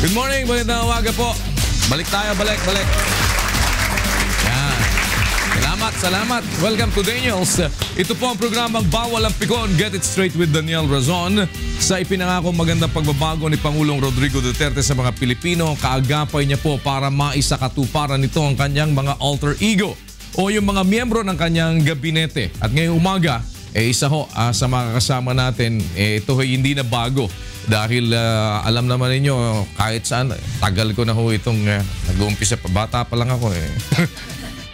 Good morning, magandang umaga po. Balik tayo, balik. Yan. Salamat. Welcome to Daniels. Ito po ang programang Bawal ang Pikon, Get It Straight with Daniel Razon. Sa ipinangakong magandang pagbabago ni Pangulong Rodrigo Duterte sa mga Pilipino, kaagapay niya po para maisakatuparan nito ang kanyang mga alter ego o yung mga miyembro ng kanyang gabinete. At ngayong umaga, isa ho sa mga kasama natin, ito hindi na bago. Dahil alam naman ninyo, kahit saan, tagal ko na ho itong nag-uumpisa pa. Bata pa lang ako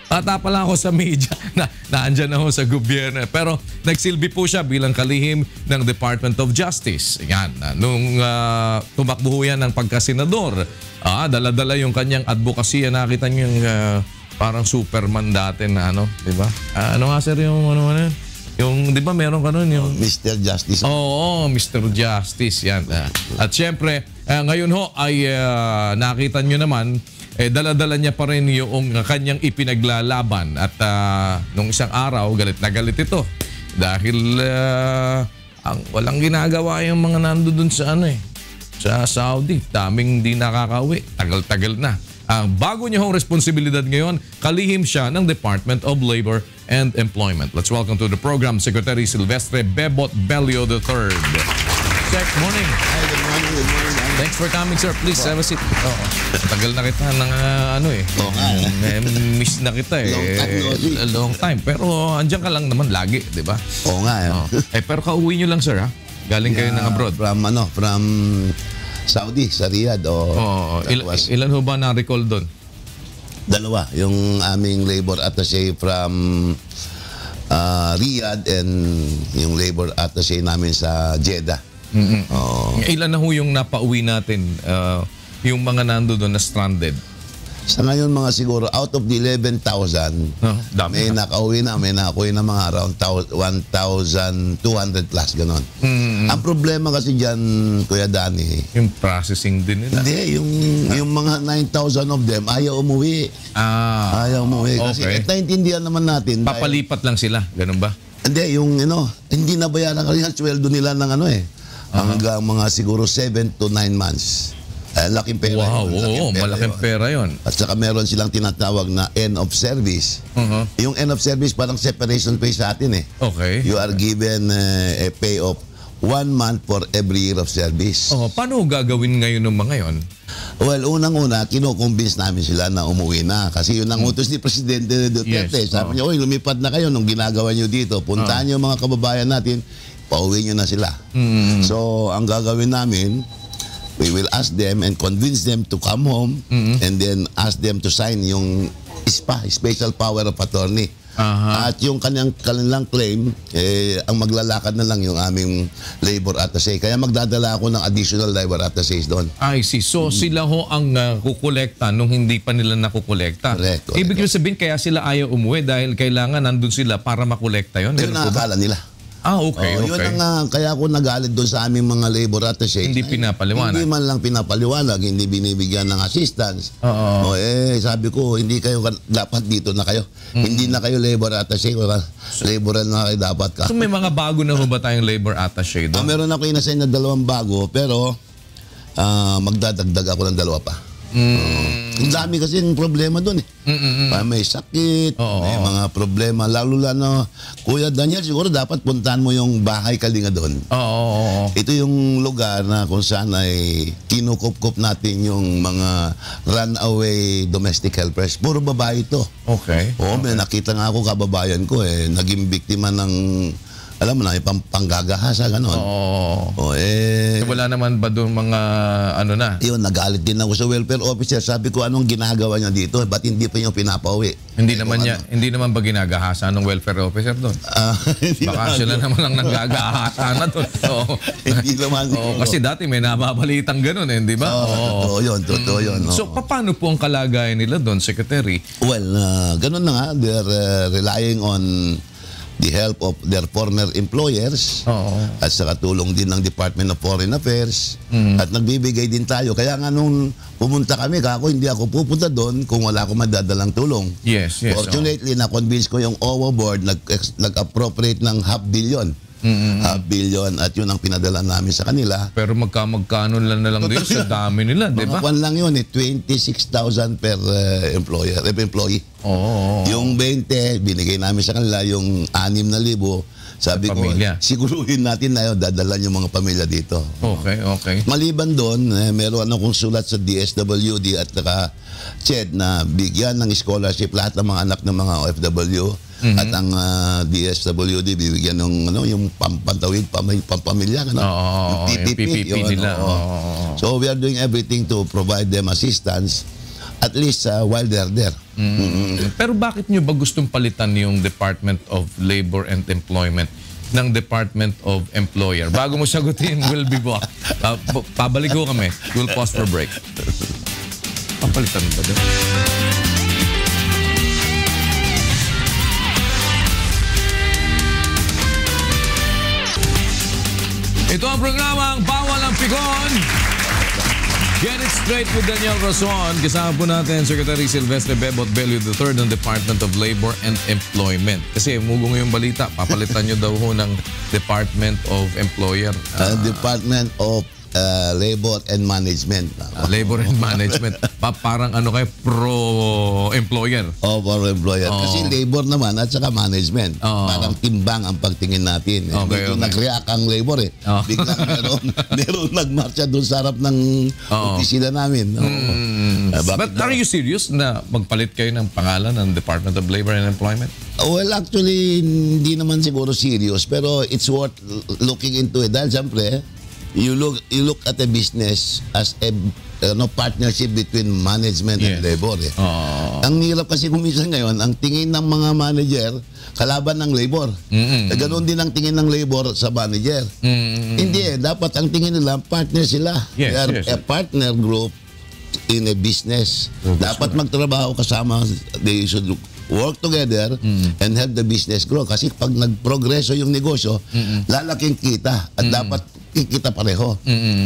Bata pa lang ako sa media. Naandyan na ho sa gobyerno. Pero nagsilbi po siya bilang kalihim ng Department of Justice. Yan. Nung tumakbo ho yan ng pagkasenador, dala-dala yung kanyang advokasya. Nakita niyo yung parang Superman dati na di ba? Ano nga sir yung yung, di ba meron ka nun? Yung Mr. Justice. Oo, Mr. Justice. Yan. At syempre, ngayon ho ay nakita nyo naman, dala-dala niya pa rin yung kanyang ipinaglalaban. At nung isang araw, galit na galit ito. Dahil walang ginagawa yung mga nandun sa sa Saudi. Daming di nakakauwi. Tagal-tagal na. Ang bago niya hong responsibilidad ngayon, kalihim siya ng Department of Labor and Employment. Let's welcome to the program Secretary Silvestre Bebot Belio III. Sir, morning. Hi, good morning. Thanks for coming, sir. Please, have a seat. Tagal na kita ng miss na kita long time. Pero andyan ka lang naman lagi, di ba? Oo nga. Pero kauwi nyo lang, sir, ha? Galing kayo ng abroad. From Saudi, sa Riyadh. Ilan ho ba na-recall doon? Dalawa. Yung aming labor attaché from Riyadh and yung labor attaché namin sa Jeddah. Ilan na ho yung napauwi natin, yung mga nando doon na stranded? Sa ngayon mga siguro out of the 11,000, may nakauwi na, may nakakuwi na mga around 1,200 plus ganon. Ang problema kasi dyan, Kuya Danny, yung processing din nila. Hindi, yung mga 9,000 of them ayaw umuwi. Ayaw umuwi. Kasi naintindihan naman natin. Papalipat lang sila, ganun ba? Hindi, yung hindi nabayaran kasi ang sweldo nila ng hanggang mga siguro 7 to 9 months. Laking pera. Wow, malaking pera yun. At saka meron silang tinatawag na end of service. Yung end of service parang separation pay sa atin Okay. You are given a pay of 1 month for every year of service. Paano gagawin ngayon ng mga yon? Well, unang-una, kinukumbins namin sila na umuwi na. Kasi yun ang utos ni Presidente Duterte. Yes. Sabi niya, lumipad na kayo nung ginagawa nyo dito. Puntahan nyo mga kababayan natin, pauwi nyo na sila. So, ang gagawin namin, we will ask them and convince them to come home and then ask them to sign yung SPA, Special Power of Attorney. At yung kanilang claim, ang maglalakad na lang yung aming labor attaché. Kaya magdadala ako ng additional labor attaché doon. I see. So sila ho ang kukolekta nung hindi pa nila nakukolekta. Correct. Ibig sabihin kaya sila ayaw umuwi dahil kailangan nandun sila para makolekta yun? Yun ang akala nila. Okay. Yun ang kaya ako nagalit doon sa aming mga labor attaché. Hindi pinapaliwanag. Hindi man lang pinapaliwanag, hindi binibigyan ng assistance. Sabi ko, hindi kayo dapat dito na kayo. Hindi na kayo labor attaché. Laboral na kayo dapat ka. So may mga bago na ba tayong labor attaché doon? Meron ako inasign na 2 bago, pero magdadagdag ako ng 2 pa. Ang dami kasi ng problema doon may sakit, may mga problema. Lalo na, Kuya Daniel, siguro dapat puntahan mo yung bahay Kalinga doon. Ito yung lugar na kung saan ay kinukup-kup natin yung mga runaway domestic helpers. Puro babae ito. Okay. May nakita nga ako kababayan ko naging biktima ng alam mo na, panggagahasa, gano'n. Wala naman ba doon mga na? Yun, nagalit din ako sa welfare officer. Sabi ko, anong ginagawa niya dito? Ba't hindi pa niyo pinapauwi? Hindi naman ba ginagahasa ng welfare officer doon? Baka sila naman ang nanggagahasa na doon. Hindi naman. Kasi dati may nababalitang gano'n di ba? Totoo yun. So, paano po ang kalagayan nila doon, Secretary? Well, gano'n na nga. They're relying on the help of their former employers at sa katulong din ng Department of Foreign Affairs at nagbibigay din tayo. Kaya nga nung pumunta kami, hindi ako pupunta doon kung wala akong madadalang tulong. Yes. Fortunately, na-convince ko yung OWA board, nag-appropriate ng $500 million half billion, at yun ang pinadala namin sa kanila. Pero magkano lang na lang din sa dami nila, di ba? Mga kwan lang yun, 26,000 per employee. Oo. Yung 20, binigay namin sa kanila, yung 6,000. Sabi ko, Pamilya. siguruhin natin na yun, dadalan yung mga pamilya dito. Okay. Maliban doon, meron akong sulat sa DSWD at saka CHED na bigyan ng scholarship lahat ng mga anak ng mga OFW. At ang DSWD bibigyan ng yung pampantawid, pampamilya. Oo, yung PPP nila. So we are doing everything to provide them assistance, at least while they're there. Pero bakit nyo ba gustong palitan yung Department of Labor and Employment ng Department of Employer? Bago mo sagutin, we'll be back. Pabalik ko kami. We'll pause for break. Papalitan ba doon? Ito ang programang Bawal ang Pikon. Get it straight with Daniel Razon. Kasama po natin Secretary Silvestre Bebot Bello III ng Department of Labor and Employment. Kasi mugong yung balita, papalitan nyo daw ho ng Department of Employer. Department of Labor and Management. Labor and Management. Parang ano kayo, pro-employer. For employer. Kasi labor naman at saka management. Parang timbang ang pagtingin natin. Medyo nag-react ang labor eh. Biglang meron nagmarcha doon sa harap ng opisina namin. But are you serious na magpalit kayo ng pangalan ng Department of Labor and Employment? Well, actually, hindi naman siguro serious, pero it's worth looking into it. Dahil siyempre, you look at a business as a partnership between management and labor. Ang hirap kasi kuminsan ngayon, ang tingin ng mga manager, kalaban ng labor. Ganoon din ang tingin ng labor sa manager. Hindi dapat ang tingin nila, partner sila. They are a partner group in a business. Dapat magtrabaho kasama. They should work together and help the business grow. Kasi pag nagprogreso yung negosyo, lalaking kita at dapat kikita pareho.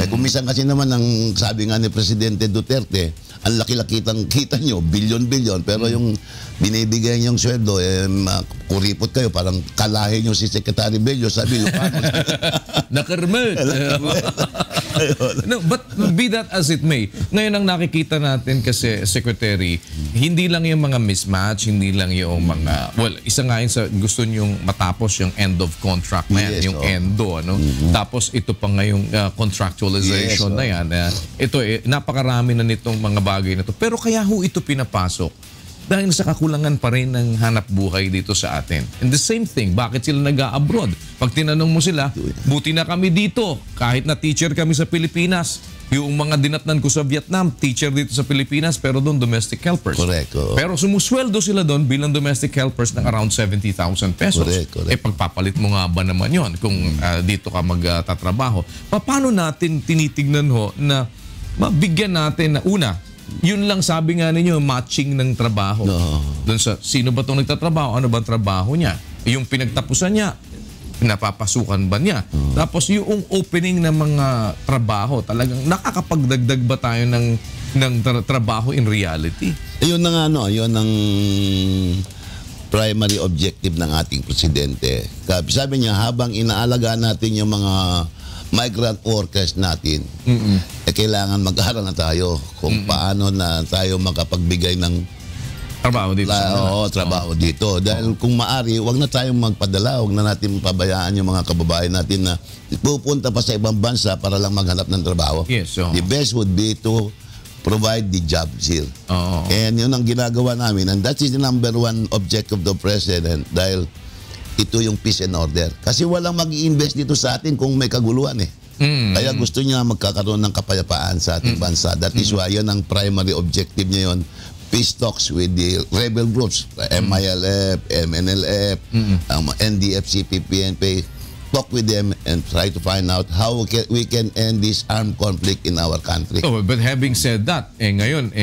Kumisan kasi naman ang sabi nga ni Presidente Duterte, ang laki-lakitang kita nyo, bilyon-bilyon, pero yung binibigay niyong sweldo, kuripot kayo, parang kalahin nyo si Secretary Bello, sabi nyo, Nakarmet. No, but be that as it may, ngayon ang nakikita natin kasi, Secretary, hindi lang yung mga mismatch, hindi lang yung mga, well, isa nga yun sa gusto nyong matapos yung end of contract na yan, yung endo, ano? Tapos ito pa nga yung contractualization na yan. Ito napakarami na nitong mga bagay na to. Pero kaya ho ito pinapasok dahil sa kakulangan pa rin ng hanap buhay dito sa atin. And the same thing, bakit sila nag-a-abroad? Pag tinanong mo sila, buti na kami dito. Kahit na teacher kami sa Pilipinas, yung mga dinatnan ko sa Vietnam, teacher dito sa Pilipinas, pero doon domestic helpers. Correct. Pero sumusweldo sila doon bilang domestic helpers ng around 70,000 pesos. Correct. Pagpapalit mo nga ba naman yon kung dito ka magtatrabaho? Paano natin tinitignan ho na mabigyan natin na una, yun lang sabi nga ninyo, matching ng trabaho. Doon sa sino ba itong nagtatrabaho, ano ba ang trabaho niya, yung pinagtapusan niya, napapasukan ba niya. Tapos yung opening ng mga trabaho, talagang nakakapagdagdag ba tayo ng trabaho in reality? Yun ang yun ang primary objective ng ating presidente. Sabi niya, habang inaalagaan natin yung mga migrant workers natin, kailangan mag-aaral na tayo kung paano na tayo makapagbigay ng trabaho dito. Trabaho dito. Dahil kung maari, wag na tayong magpadala, wag na natin pabayaan yung mga kababayan natin na pupunta pa sa ibang bansa para lang maghanap ng trabaho. The best would be to provide the jobs here. And yun ang ginagawa namin. And that is the number one objective of the President dahil ito yung peace and order. Kasi walang mag-i-invest dito sa atin kung may kaguluhan eh. Kaya gusto niya magkakaroon ng kapayapaan sa ating bansa. That is why yun ang primary objective niya yun. Peace talks with the rebel groups, MILF, MNLF, NDFC, PNP. Talk with them and try to find out how we can end this armed conflict in our country. But having said that, ngayon,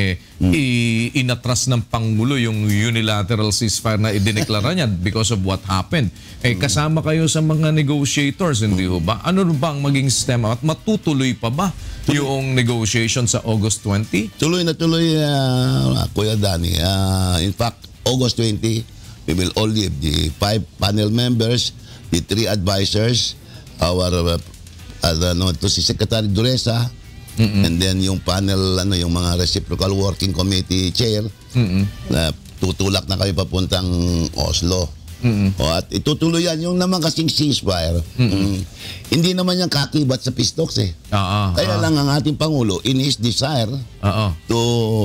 inatras ng Pangulo yung unilateral ceasefire na idineklara niya because of what happened. Kasama kayo sa mga negotiators, hindi ba? Ano ba ang maging sistema? At matutuloy pa ba yung negotiation sa August 20? Tuloy na tuloy, Kuya Danny. In fact, August 20, we will all leave the 5 panel members the 3 advisors, our to si Secretary Duresa, and then yung panel, yung mga reciprocal working committee chair, na tutulak na kami papuntang Oslo. At itutuloy yan. Yung naman kasing ceasefire, hindi naman yan kakibat sa peace talks eh. Kaya lang ang ating Pangulo, in his desire to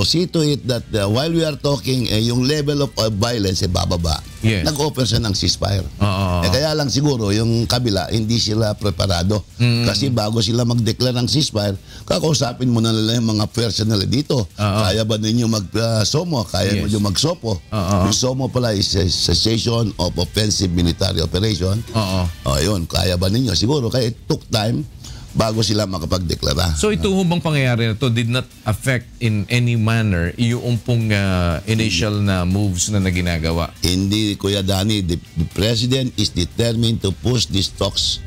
see to it that while we are talking, yung level of violence bababa. Yes. Nag-offer siya ng ceasefire. Kaya lang siguro yung kabila, hindi sila preparado. Kasi bago sila mag-declare ng ceasefire, kakausapin mo na nila yung mga personnel dito. Kaya ba ninyo mag-SOMO? Kaya mo yung mag-SOPO? Yung SOMO pala is Cessation of Offensive Military Operation. Yun, kaya ba ninyo? Siguro, kaya it took time bago sila makapagdeklara. So ito bang pangyayari na to did not affect in any manner yung pong initial na moves na ginagawa? Hindi, Kuya Danny. The President is determined to push these talks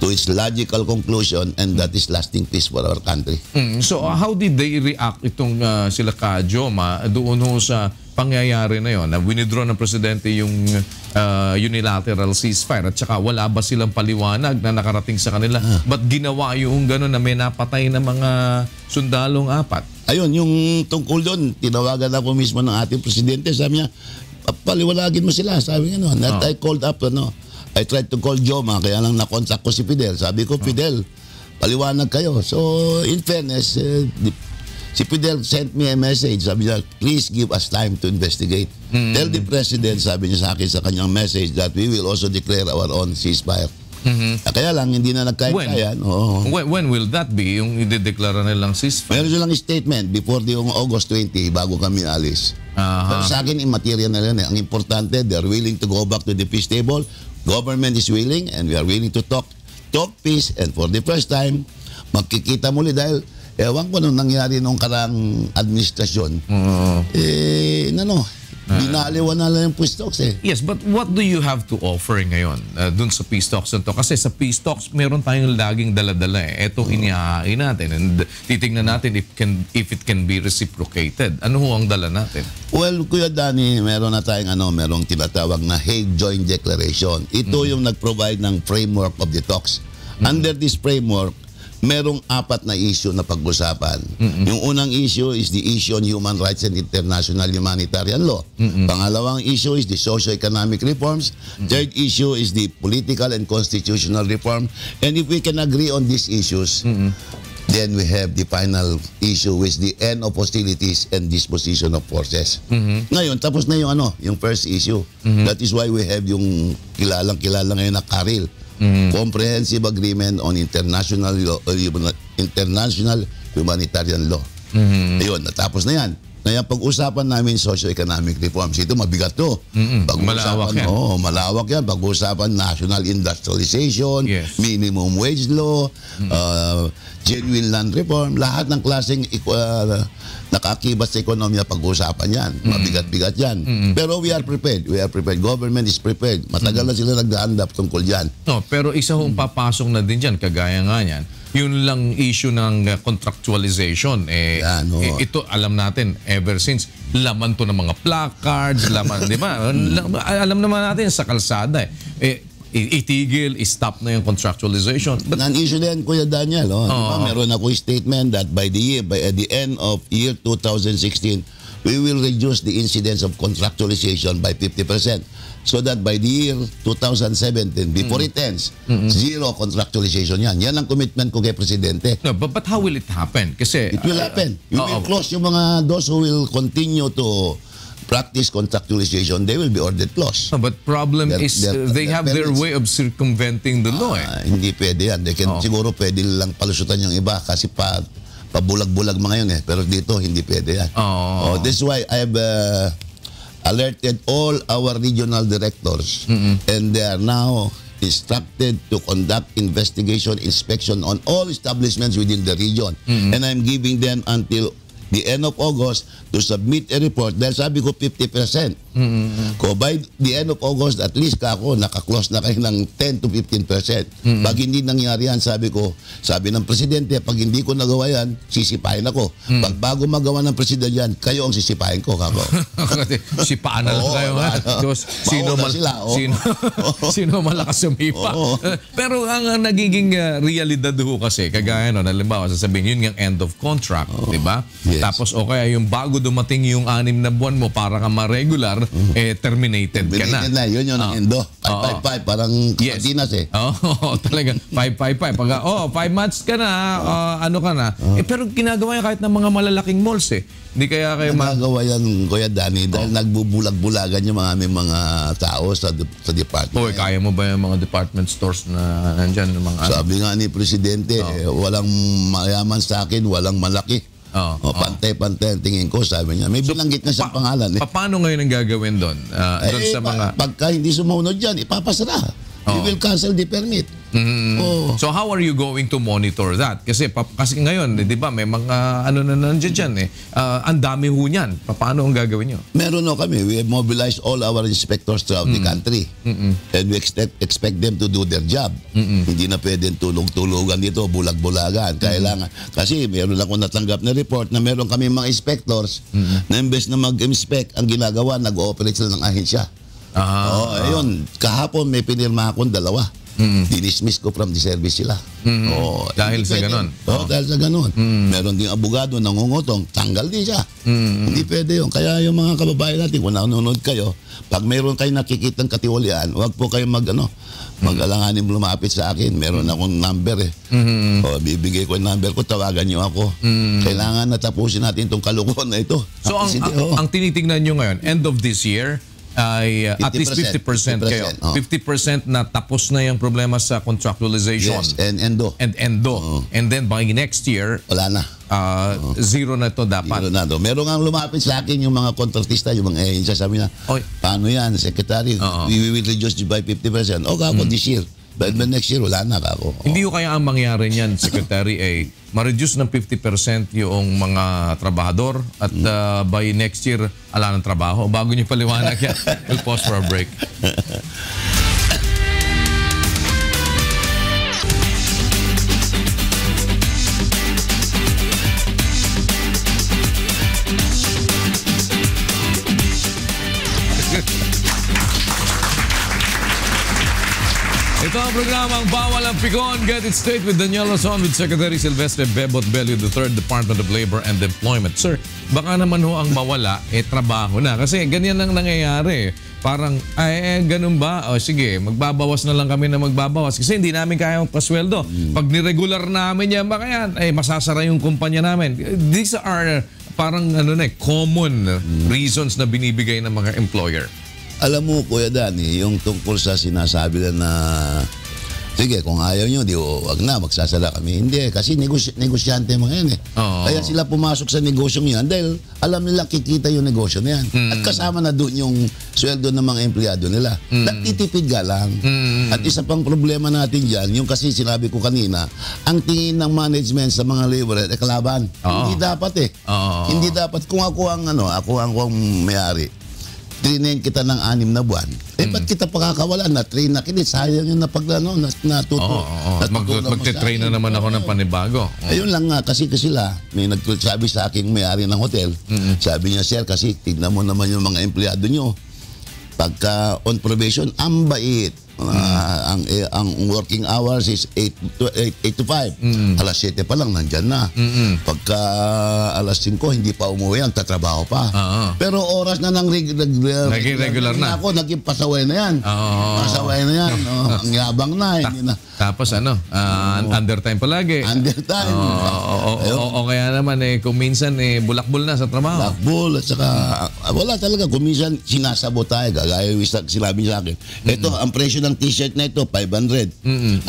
to its logical conclusion, and that is lasting peace for our country. So how did they react itong sila Ka-Joma doon ho sa pangyayari na yon na winidraw ng presidente yung unilateral ceasefire at saka wala ba silang paliwanag na nakarating sa kanila? Ba't ginawa yung gano'n na may napatay na mga sundalong 4? Ayun, yung tungkol doon, tinawagan ako mismo ng ating presidente. Sabi niya, paliwanagin mo sila. Sabi niya, that I called up, I tried to call Joma, kaya lang nakontak ko si Fidel. Sabi ko, Fidel, paliwanag kayo. So, in fairness, si Fidel sent me a message. Sabi niya, please give us time to investigate. Tell the President, sabi niya sa akin sa kanyang message, that we will also declare our own ceasefire. Kaya lang, hindi na nagkaya. When will that be, yung idedeklara nilang ceasefire? Meron silang statement before yung August 20, bago kami alis. Pero sa akin, immaterial na rin. Ang importante, they're willing to go back to the peace table. Government is willing, and we are willing to talk peace, and for the first time, magkikita muli dahil ewan ko nung nangyari nung karang administrasyon. Binaliwan na lang yung peace talks eh. Yes, but what do you have to offer ngayon dun sa peace talks na to? Kasi sa peace talks, meron tayong laging dala-dala eh. Ito inihahain natin and titingnan natin if it can be reciprocated. Ano ho ang dala natin? Well, Kuya Danny, meron na tayong merong tinatawag na Hague Joint Declaration. Ito yung nag-provide ng framework of the talks. Under this framework, merong 4 na issue na pag-usapan. Yung unang issue is the issue on human rights and international humanitarian law. Pangalawang issue is the socio-economic reforms. Third issue is the political and constitutional reform. And if we can agree on these issues, then we have the final issue with the end of hostilities and disposition of forces. Ngayon, tapos na yung first issue. That is why we have yung kilalang-kilala ngayon na CARIL. Comprehensive Agreement on International Humanitarian Law. Ayun, natapos na yan. Ngayon, pag-usapan namin socio-economic reforms. Ito, mabigat to. Malawak yan. Malawak yan. Pag-usapan national industrialization, minimum wage law, genuine land reform, lahat ng klaseng nakakibat sa ekonomiya pag-usapan yan. Mabigat-bigat yan. Pero we are prepared. We are prepared. Government is prepared. Matagal na sila nag-handap tungkol yan. No, pero isa hong papasok na din dyan, kagaya nga yan, yun lang issue ng contractualization. Ito, alam natin, ever since, laman to ng mga placards, laman, di ba? Alam naman natin sa kalsada itigil, stop na yung contractualization. But an-issue din, Kuya Daniel. Meron ako statement that by the end of year 2016, we will reduce the incidence of contractualization by 50%. So that by the year 2017, before it ends, zero contractualization yan. Yan ang commitment ko kay Presidente. No, but how will it happen? Kasi it will happen. You will close yung those who will continue to practice contractualization, they will be ordered close. No, but problem is they have their way of circumventing the law. Hindi pwede yan. Siguro pwede lang palusutan yung iba kasi pabulag-bulag mga yun eh. Pero dito, hindi pwede yan. This is why I have alerted all our regional directors and they are now instructed to conduct investigation, inspection on all establishments within the region. And I'm giving them until the end of August to submit a report dahil sabi ko 50%. Ko by the end of August, at least kako, nakaklose na kayo ng 10 to 15%. Pag hindi nangyari yan, sabi ng presidente, pag hindi ko nagawa yan, sisipahin ako. Pag bago magawa ng presidente yan, kayo ang sisipahin ko, kako. Sipaan na lang kayo. Sino malakas sumipa. Pero ang nagiging realidad ho kasi, kagaya no, halimbawa, sasabihin, yun yung end of contract, di ba? Yes. Tapos o kaya yung bago dumating yung 6 na buwan mo para ka ma-regular, terminated ka na. Terminated na, yun yung endo. 555, parang Kapatinas eh. Talaga, 555. Pag 5 months ka na, ano ka na. Pero ginagawa yan kahit ng mga malalaking malls eh. Hindi kaya kayo nagagawa yan, Kuya Danny, dahil nagbubulag-bulagan yung aming mga tao sa department. Kaya mo ba yung mga department stores na nandyan? Sabi nga ni Presidente, walang mayaman sa akin, walang malaki. Pantay-pantay ang tingin ko, sabi niya. May binanggit na siyang pangalan. Paano ngayon ang gagawin doon? Doon sa mga... Pagka hindi sumunod dyan, ipapasara. You will cancel the permit. So how are you going to monitor that? Kasi ngayon, di ba, may mga ano na nandiyan dyan eh. Ang dami ho niyan. Paano ang gagawin nyo? Meron no kami. We have mobilized all our inspectors throughout the country. And we expect them to do their job. Hindi na pwedeng tulog-tulugan dito, bulag-bulagan. Kailangan. Kasi meron lang akong natanggap na report na meron kami mga inspectors na imbes na mag-inspect, ang ginagawa, nag-ooperate sila ng ahensya. Ayun. Kahapon may pinirma akong 2. Dinismiss ko from the service sila. Dahil sa ganon? Dahil sa ganon. Meron ding abogado nangungutong, tanggal din siya. Hindi pwede yun. Kaya yung mga kababayan natin, kung nanonood kayo, pag meron kayo nakikitang katiwalian, huwag po kayo mag-alanganin lumapit sa akin. Meron akong number eh. Bibigay ko yung number ko, tawagan niyo ako. Kailangan natapusin natin itong kalukuhan na ito. So ang tinitingnan nyo ngayon, end of this year, ay at least 50% kayo. 50% na tapos na yung problema sa contractualization. Yes, and endo. And then by next year, wala na. Zero na to dapat. Zero na to. Meron nga lumapit sa akin yung mga kontratista, yung mga ahensya, sabi na, paano yan, Secretary? We will reduce by 50%. Kako, this year. But next year, wala na kako. Hindi ko kaya ang mangyari niyan, Secretary, ma-reduce ng 50% yung mga trabahador at by next year, ala ng trabaho. Bago niyo paliwanag yan, we'll pause for a break. Ito ang programang Bawal ang Pikon. Get it straight with Daniel Lozon with Secretary Silvestre Bebot Bello III, Department of Labor and Employment. Sir, baka naman ho ang mawala, trabaho na. Kasi ganyan ang nangyayari. Parang, ganun ba? Sige, magbabawas na lang kami na magbabawas. Kasi hindi namin kaya magpasweldo. Pag niregular namin yan, baka yan, masasara yung kumpanya namin. These are parang common reasons na binibigay ng mga employer. Alam mo, Kuya Danny, yung tungkol sa sinasabi na sige, kung ayaw nyo, wag na, magsasala kami. Hindi, kasi negosyante mga yan eh. Kaya sila pumasok sa negosyong yan dahil alam nila kikita yung negosyo na yan. At kasama na doon yung sweldo ng mga empleyado nila. Nagtitipid ka lang. At isa pang problema natin dyan, yung kasi sinabi ko kanina, ang tingin ng management sa mga laborer ay kalaban. Hindi dapat eh. Hindi dapat. Kung ako ang may-ari, trainin kita ng 6 na buwan. Ba't kita pakakawalan? Na-train na kinit. Sayang yung natuto. Magte-train na naman ako ng panibago. Ayun lang nga. Kasi sila, may nagsabi sa aking may-ari ng hotel, sabi niya, sir, kasi tignan mo naman yung mga empleyado nyo. Pagka on probation, ang bait. Ang working hours is 8 to 5. Alas 7 pa lang, nandyan na. Pagka alas 5, hindi pa umuwi, ang tatrabaho pa. Pero oras na nang regular na. Ako, naging pasaway na yan. Pasaway na yan. Ang yabang na. Hindi na. Tapos undertime palagi. Undertime. O kaya naman kung minsan bulakbol na sa trabaho. Bulakbol at saka wala talaga. Kung minsan sinasabot tayo. Gaya yung sinabi sa akin. Ito, ang presyo ng t-shirt na ito, 500.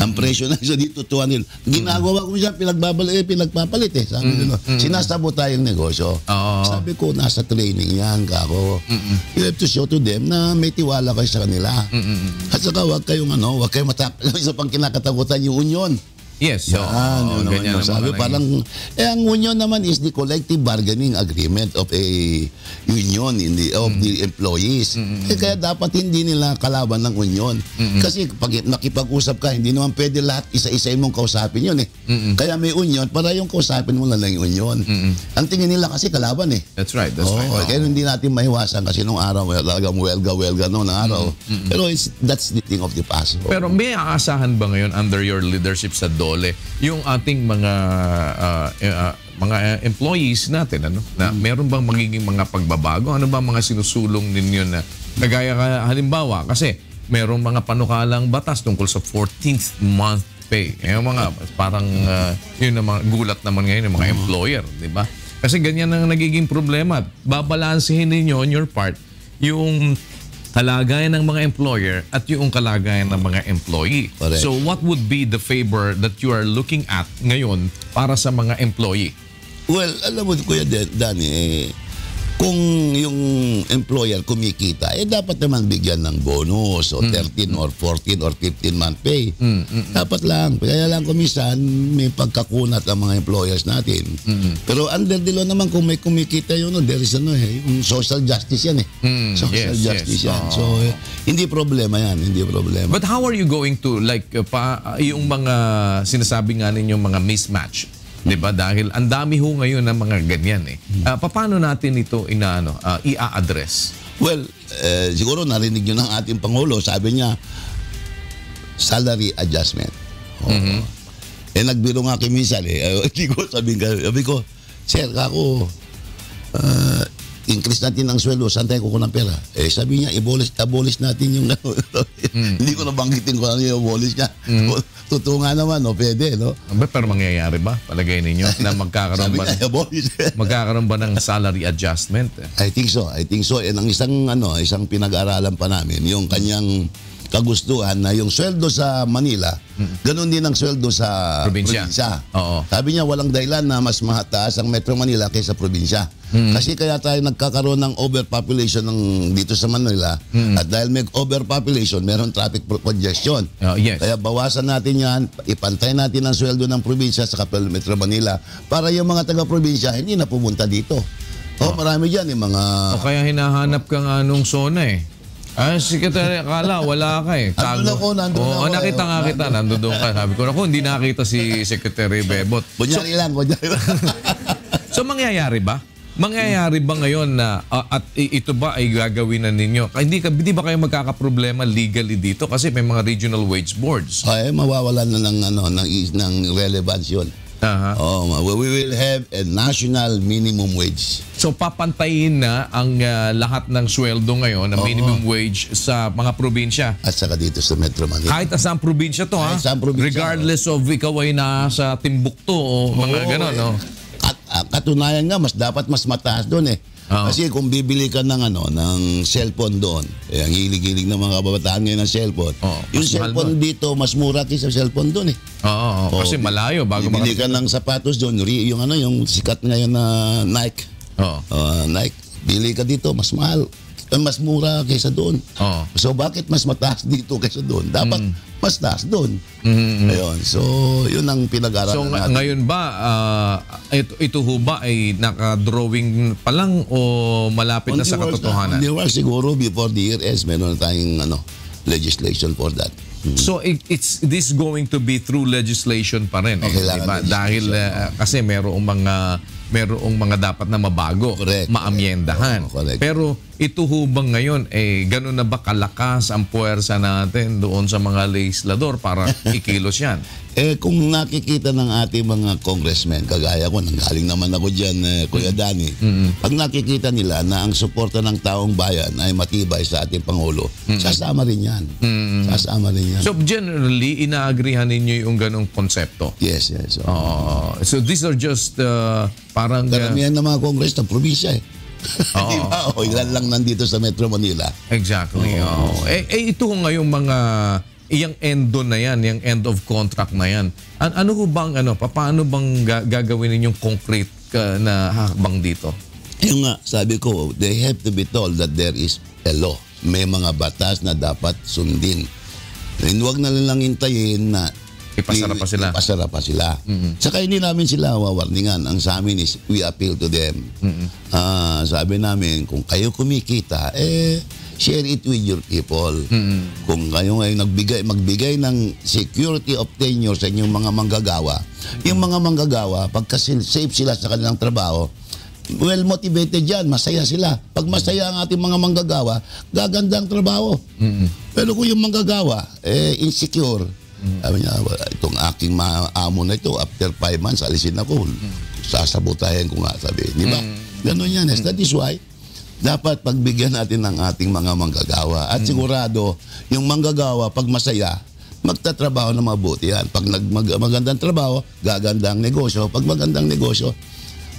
Ang presyo na isa dito, 200. Ginagawa ko siya, pinagpapalit eh. Sabi ko, sinasabot tayong negosyo. Sabi ko, nasa training yan, kako. You have to show to them na may tiwala kayo sa kanila. At saka huwag kayong huwag kayong isa pang kinakatakutan yung union. Yes. So, Yun naman ganyan yung sabi. naman Parang, ang union naman is the collective bargaining agreement of a union of the employees. Kaya dapat hindi nila kalaban ng union. Kasi pag nakipag-usap ka, hindi naman pwede lahat isa-isa mong kausapin yun eh. Kaya may union, para yung kausapin mo lang yung union. Ang tingin nila kasi kalaban eh. That's right. That's right. Kaya hindi natin maiwasan kasi nung araw, talagang welga noong araw. Pero that's the thing of the past. Pero may aasahan ba ngayon under your leadership sa DOLE yung ating mga employees natin na meron bang magiging mga pagbabago? Ano ba mga sinusulong ninyo na kagaya halimbawa kasi merong mga panukalang batas tungkol sa 14th month pay. Yung mga parang yun na mga gulat naman ngayon ng mga employer, di ba? Kasi ganyan ang nagiging problema. Babalansehin ninyo on your part yung kalagayan ng mga employer at yung kalagayan ng mga employee. Correct. So what would be the favor that you are looking at ngayon para sa mga employee? Well, alam mo, Kuya Danny, kung yung employer kumikita, dapat naman bigyan ng bonus o 13 or 14 or 15 month pay. Dapat lang. Kaya lang kumisan, may pagkakunat ang mga employers natin. Pero under the law naman, kung may kumikita yun, there is yung social justice yan eh. Social justice yan. So, hindi problema yan. Hindi problema. But how are you going to, like, yung mga sinasabi nga ninyong mga mismatch? Diba? Dahil ang dami ho ngayon ng mga ganyan eh. Paano natin ito i-address? Well, siguro narinig nyo ng ating Pangulo, sabi niya, salary adjustment. Nagbiro nga kami minsan hindi ko sabi ko, sir, kako, increase natin ang sweldo, saan tayo kukuha ng pera? Sabi niya, abolish natin yung hindi ko nabanggitin ko ano yung abolish niya. Totoo nga naman, pwede, no? Pero mangyayari ba? Palagay ninyo na magkakaroon ba ng salary adjustment? I think so. Ang isang pinag-aralan pa namin, yung kanyang kagustuhan na yung sweldo sa Manila, ganun din ang sweldo sa probinsya. Oo. Sabi niya, walang dahilan na mas mataas ang Metro Manila kaysa probinsya. Kasi kaya tayo nagkakaroon ng overpopulation dito sa Manila, at dahil may overpopulation, meron traffic congestion. Yes. Kaya bawasan natin yan, ipantay natin ang sweldo ng probinsya sa Metro Manila para yung mga taga-probinsya hindi na pumunta dito. Marami dyan yung mga... O kaya hinahanap ka nga nung zona eh. Secretary, akala, wala ka eh. Nandun ako. Nakita nga kita, nandun ka. Sabi ko, hindi nakita si Secretary Bebot. Kunyari lang. So, mangyayari ba? Mangyayari ba ngayon na at ito ba ay gagawin na ninyo? Hindi ba kayo magkakaproblema legally dito kasi may mga regional wage boards? Mawawalan na ng relevance yun. We will have a national minimum wage. So papantayin na ang lahat ng sweldo ngayon, ang minimum wage sa mga probinsya. At saka dito sa Metro Manila. Kahit saan probinsya to, ha? Regardless of ikaw ay nasa Timbuktu o mga gano'n, no? Katunayan nga, dapat mas mataas doon eh. Kasi kung bibili ka ng cellphone doon, ang hilig-hilig ng mga kababataan ngayon ng cellphone. Yung cellphone dito, mas mura kaysa cellphone doon eh. Kasi malayo. Bibili ka ng sapatos doon, yung sikat ngayon na Nike. Nike, bili ka dito, mas mahal. Mas mura kaysa doon. So bakit mas mataas dito kaysa doon? Dapat mas taas doon. Ayun. So yun ang pinag-aralan natin. Ngayon ba, ito ho ba ay naka-drawing pa lang o malapit na sa katotohanan? Hindi ba siguro before the year ends, meron tayong legislation for that. So this going to be through legislation pa rin, diba? Dahil kasi merong mga dapat na mabago, maamyendahan. Pero ito ho bang ngayon, gano'n na ba kalakas ang puwersa natin doon sa mga legislador para ikilos yan? Kung nakikita ng ating mga congressmen, kagaya ko, nanggaling naman ako dyan, Kuya Danny, pag nakikita nila na ang suporta ng taong bayan ay matibay sa ating Pangulo, sasama rin yan. Sasama rin yan. So generally, inaagrihan ninyo yung ganong konsepto? Yes. So these are just parang... Karamihan ng mga kongres ng probinsya eh. Di ba? Ilan lang nandito sa Metro Manila. Exactly. Ito ngayong mga... Yung endo na yan, yung end of contract na yan. Ano ho bang, paano bang gagawin ninyong concrete na hakbang dito? Yung nga, sabi ko, they have to be told that there is a law. May mga batas na dapat sundin. Huwag na lang hintayin na Ipasara pa sila. Ipasara pa sila. Saka hindi namin sila wawarningan. Ang sa amin is we appeal to them. Sabi namin, kung kayo kumikita, share it with your people. Kung kayo ngayon magbigay ng security of tenure sa inyong mga manggagawa, yung mga manggagawa, pagka safe sila sa kanilang trabaho, well motivated yan, masaya sila. Pag masaya ang ating mga manggagawa, gaganda ang trabaho. Pero kung yung manggagawa, insecure, sabi niya, itong aking amo na ito, after 5 months, alisin ako. Sasabutahin ko nga, sabi. Di ba? Ganun yan. That is why, dapat pagbigyan natin ng ating mga manggagawa. At sigurado, yung manggagawa, pag masaya, magtatrabaho na mabuti yan. Pag magandang trabaho, gaganda ang negosyo. Pag magandang negosyo,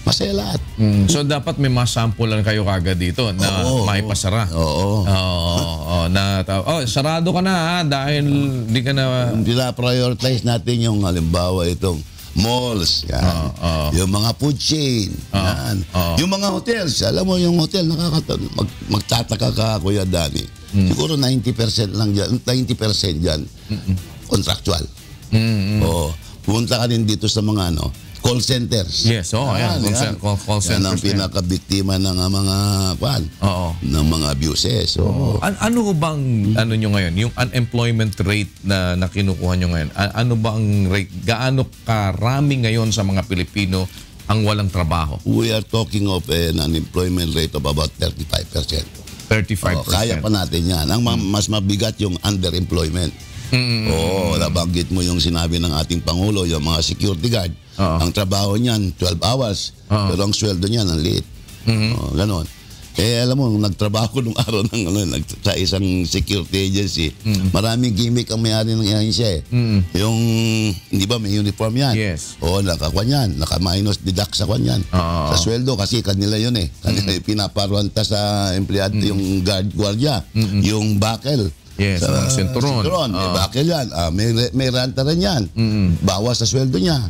masaya lahat. So dapat may masample lang kayo kagad dito na maipasara. Sarado ka na ha, dahil di ka na... Prioritize natin yung halimbawa itong malls, yan. Yung mga food chain, yan. Yung mga hotels, alam mo yung hotel, magtataka ka, Kuya Danny. Siguro 90% lang dyan, 90% dyan, contractual. Punta ka din dito sa mga call centers. Yes, ayan. Call centers. Yan ang pinakabiktima ng mga ng mga abuses. Ano bang nyo ngayon? Yung unemployment rate na kinukuha nyo ngayon, ano ba ang rate? Gaano karami ngayon sa mga Pilipino ang walang trabaho? We are talking of an unemployment rate of about 35%. 35%. Kaya pa natin yan. Ang mas mabigat yung underemployment. Nabanggit mo yung sinabi ng ating Pangulo, yung mga security guard. Ang trabaho niyan, 12 hours. Pero ang sweldo niyan, ang liit. Ganon. Alam mo, nagtrabaho nung araw sa isang security agency, maraming gimmick ang may-ari ng agency. Yung, hindi ba, may uniform yan. Yes. Nakakwan yan. Naka-minus deduct sa kwan yan. Sa sweldo, kasi kanila yun Kanila pinaparuanta sa empleyado yung guardia. Yung buckle. Yes, sa sinturon. May bakil yan. May renta rin yan. Bawas sa sweldo niya.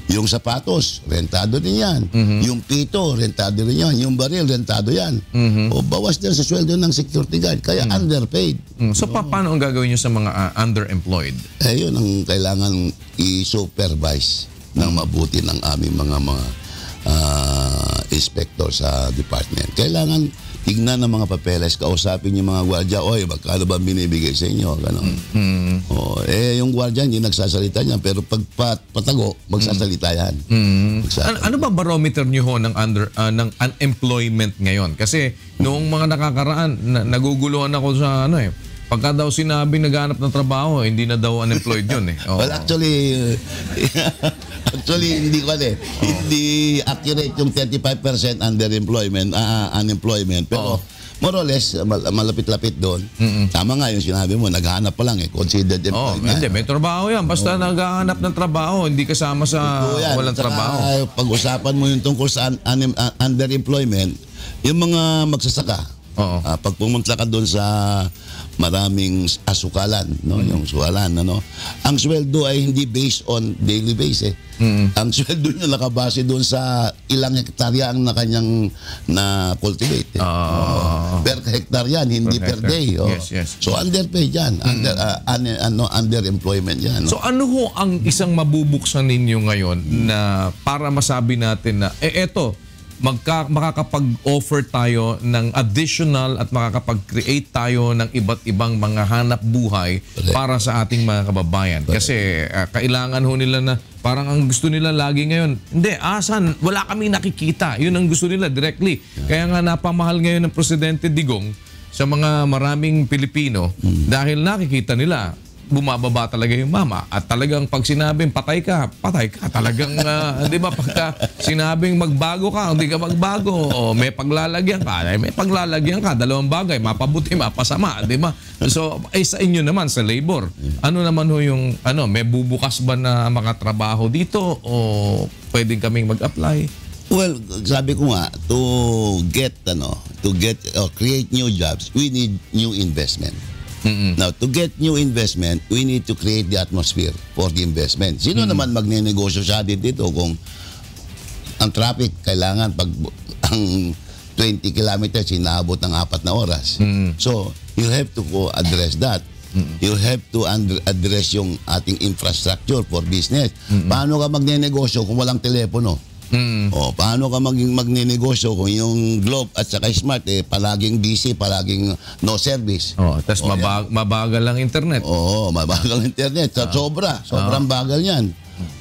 Yung sapatos, rentado din yan. Yung pito, rentado rin yan. Yung baril, rentado yan. Bawas din sa sweldo ng security guard. Kaya underpaid. So, paano ang gagawin nyo sa mga underemployed? Yun ang kailangan i-supervise ng mabuti ng aming mga inspector sa department. Kailangan tignan ng mga papeles, kausapin yung mga gwardiya, magkano ba binibigay sa inyo? Ganon. Yung gwardiya hindi nagsasalita niyan, pero pag patago, magsasalita yan. Ano ba barometer niyo ho ng unemployment ngayon? Kasi noong mga nakakaraan, naguguluhan ako sa pagka daw sinabi naghanap ng trabaho, hindi na daw unemployed yun Well, actually, hindi ko hindi accurate yung 35% unemployment. Pero more or less, malapit-lapit doon. Tama nga yung sinabi mo, naghahanap pa lang considered employment. Hindi, may trabaho yan. Basta naghahanap ng trabaho, hindi kasama sa walang trabaho. Pag-usapan mo yung tungkol sa underemployment, yung mga magsasaka, pag pumunta ka doon sa maraming asukalan, yung sukalan, ang sweldo ay hindi based on daily base. Ang sweldo niya nakabase doon sa ilang hektarya ang kanyang na-cultivate. Per hektar yan, hindi per day. Yes. So underpaid yan, underemployment yan. So ano ho ang isang mabubuksan ninyo ngayon na para masabi natin na, eto, makakapag-offer tayo ng additional at makakapag-create tayo ng iba't ibang mga hanap buhay para sa ating mga kababayan. Kasi kailangan ho nila na parang ang gusto nila lagi ngayon, hindi, asan? Wala kami nakikita. Yun ang gusto nila directly. Kaya nga napamahal ngayon ng Presidente Digong sa mga maraming Pilipino dahil nakikita nila bumababa talaga yung mama. At talagang pag sinabing patay ka talagang, di ba, pagka sinabing magbago ka, hindi ka magbago, o may paglalagyan ka, dalawang bagay, mapabuti, mapasama, di ba? So, sa inyo naman, sa labor, ano naman ho yung, may bubukas ba na mga trabaho dito, o pwedeng kaming mag-apply? Well, sabi ko nga, to create new jobs, we need new investment. Now, to get new investment, we need to create the atmosphere for the investment. Sino naman magne-negosyo sa atin dito kung ang traffic kailangan pag ang 20 kilometers inaabot ng 4 na oras. So, you have to address that. You have to address yung ating infrastructure for business. Paano ka magnenegosyo kung walang telepono? Paano ka magnenegosyo kung yung Globe at saka Smart palaging busy, palaging no service? Tapos mabagal ang internet. Mabagal ang internet. Sobrang bagal yan.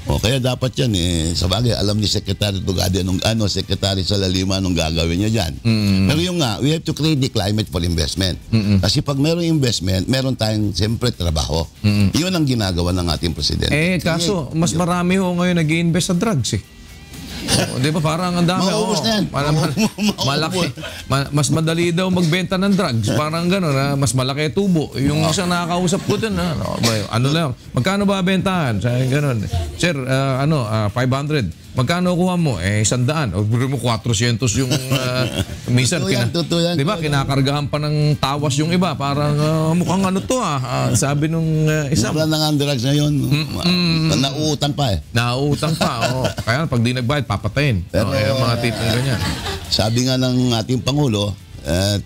Kaya dapat yan sa bagay, alam ni Secretary Tugade Secretary Salalima nung gagawin niya dyan. Pero yung we have to create the climate for investment. Kasi pag meron investment, meron tayong siyempre trabaho. Iyon ang ginagawa ng ating presidente. Kaso, mas marami ngayon nag-i-invest sa drugs di ba parang ang dami? Maubos na yan. Malaki. Mas madali daw magbenta ng drugs. Parang gano'n, mas malaki tubo. Yung isang nakakausap ko dun, ano lang, magkano ba bentahan? Sabi gano'n, sir, 500. Magkano kuha mo? 100. O mo 400 yung minsan di ba kinakargahan pa ng tawas yung iba. Parang mukhang ano to sabi nung isa. Wala na nga ang drugs ngayon. Nauutang pa Nauutang pa. Kaya pag di nagbayad, papatayin. Pero yung mga tipong ganyan. Sabi nga ng ating Pangulo, 3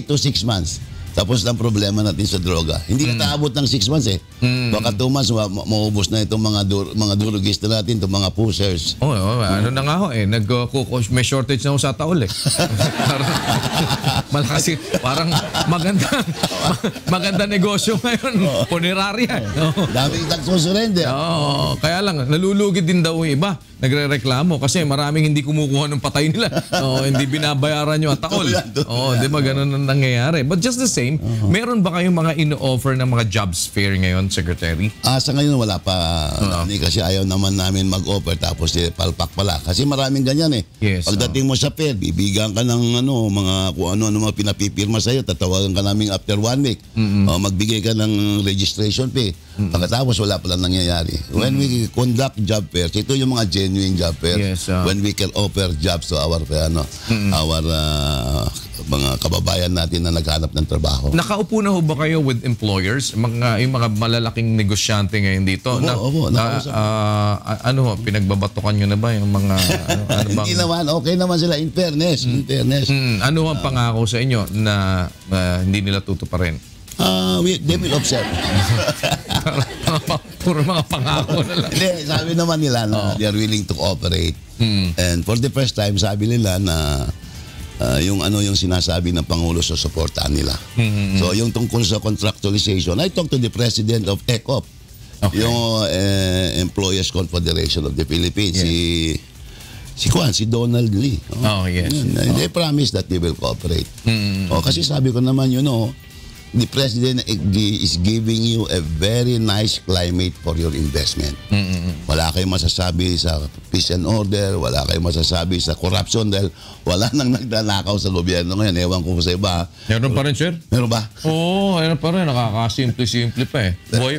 to 6 months. Tapos ang problema natin sa droga. Hindi na taabot ng 6 months Baka 2 months, maubos na itong mga drugista natin, itong mga pushers. Ano na nga may shortage na sa taol Malaki, parang maganda negosyo ngayon. Punerarya. Daming nagsusurrender. Kaya lang, nalulugi din daw yung iba. Nagre-reklamo kasi maraming hindi kumukuha ng patay nila. Hindi binabayaran yung taol. Di ba ganun ang nangyayari? But just the same, meron ba kayong mga ino-offer ng mga jobs fair ngayon, Secretary? Sa ngayon wala pa. Kasi ayaw naman namin mag-offer tapos palpak pala. Kasi maraming ganyan Yes, pagdating mo sa fair, bibigyan ka ng kung ano mga pinapipirma sa'yo, tatawagan ka namin after 1 week. Magbigay ka ng registration fee. Pagkatapos wala palang nangyayari. When we conduct job fairs, ito yung mga genuine job fairs. When we can offer jobs to our mga kababayan natin na naghanap ng trabaho. Nakaupo na ho ba kayo with employers? Yung mga malalaking negosyante ngayon dito? Pinagbabatukan nyo na ba yung mga Hindi naman, okay naman sila in fairness. Ano ang pangako sa inyo na hindi nila tutuparin? They will observe. Puro mga pangako na lang. Hindi, sabi naman nila na they are willing to cooperate. And for the first time, sabi nila na yung sinasabi ng Pangulo sa suportahan nila. So yung tungkol sa contractualization, I talked to the president of ECOP, yung Employers Confederation of the Philippines, si Donald Lee. Yes. They promise that they will cooperate. Kasi sabi ko naman, the president is giving you a very nice climate for your investment. Wala kayong masasabi sa peace and order, wala kayong masasabi sa corruption dahil wala nang nagnanakaw sa gobyerno ngayon. Ewan ko sa iba. Meron pa rin, sir? Meron ba? Meron pa rin. Nakakasimple-simple pa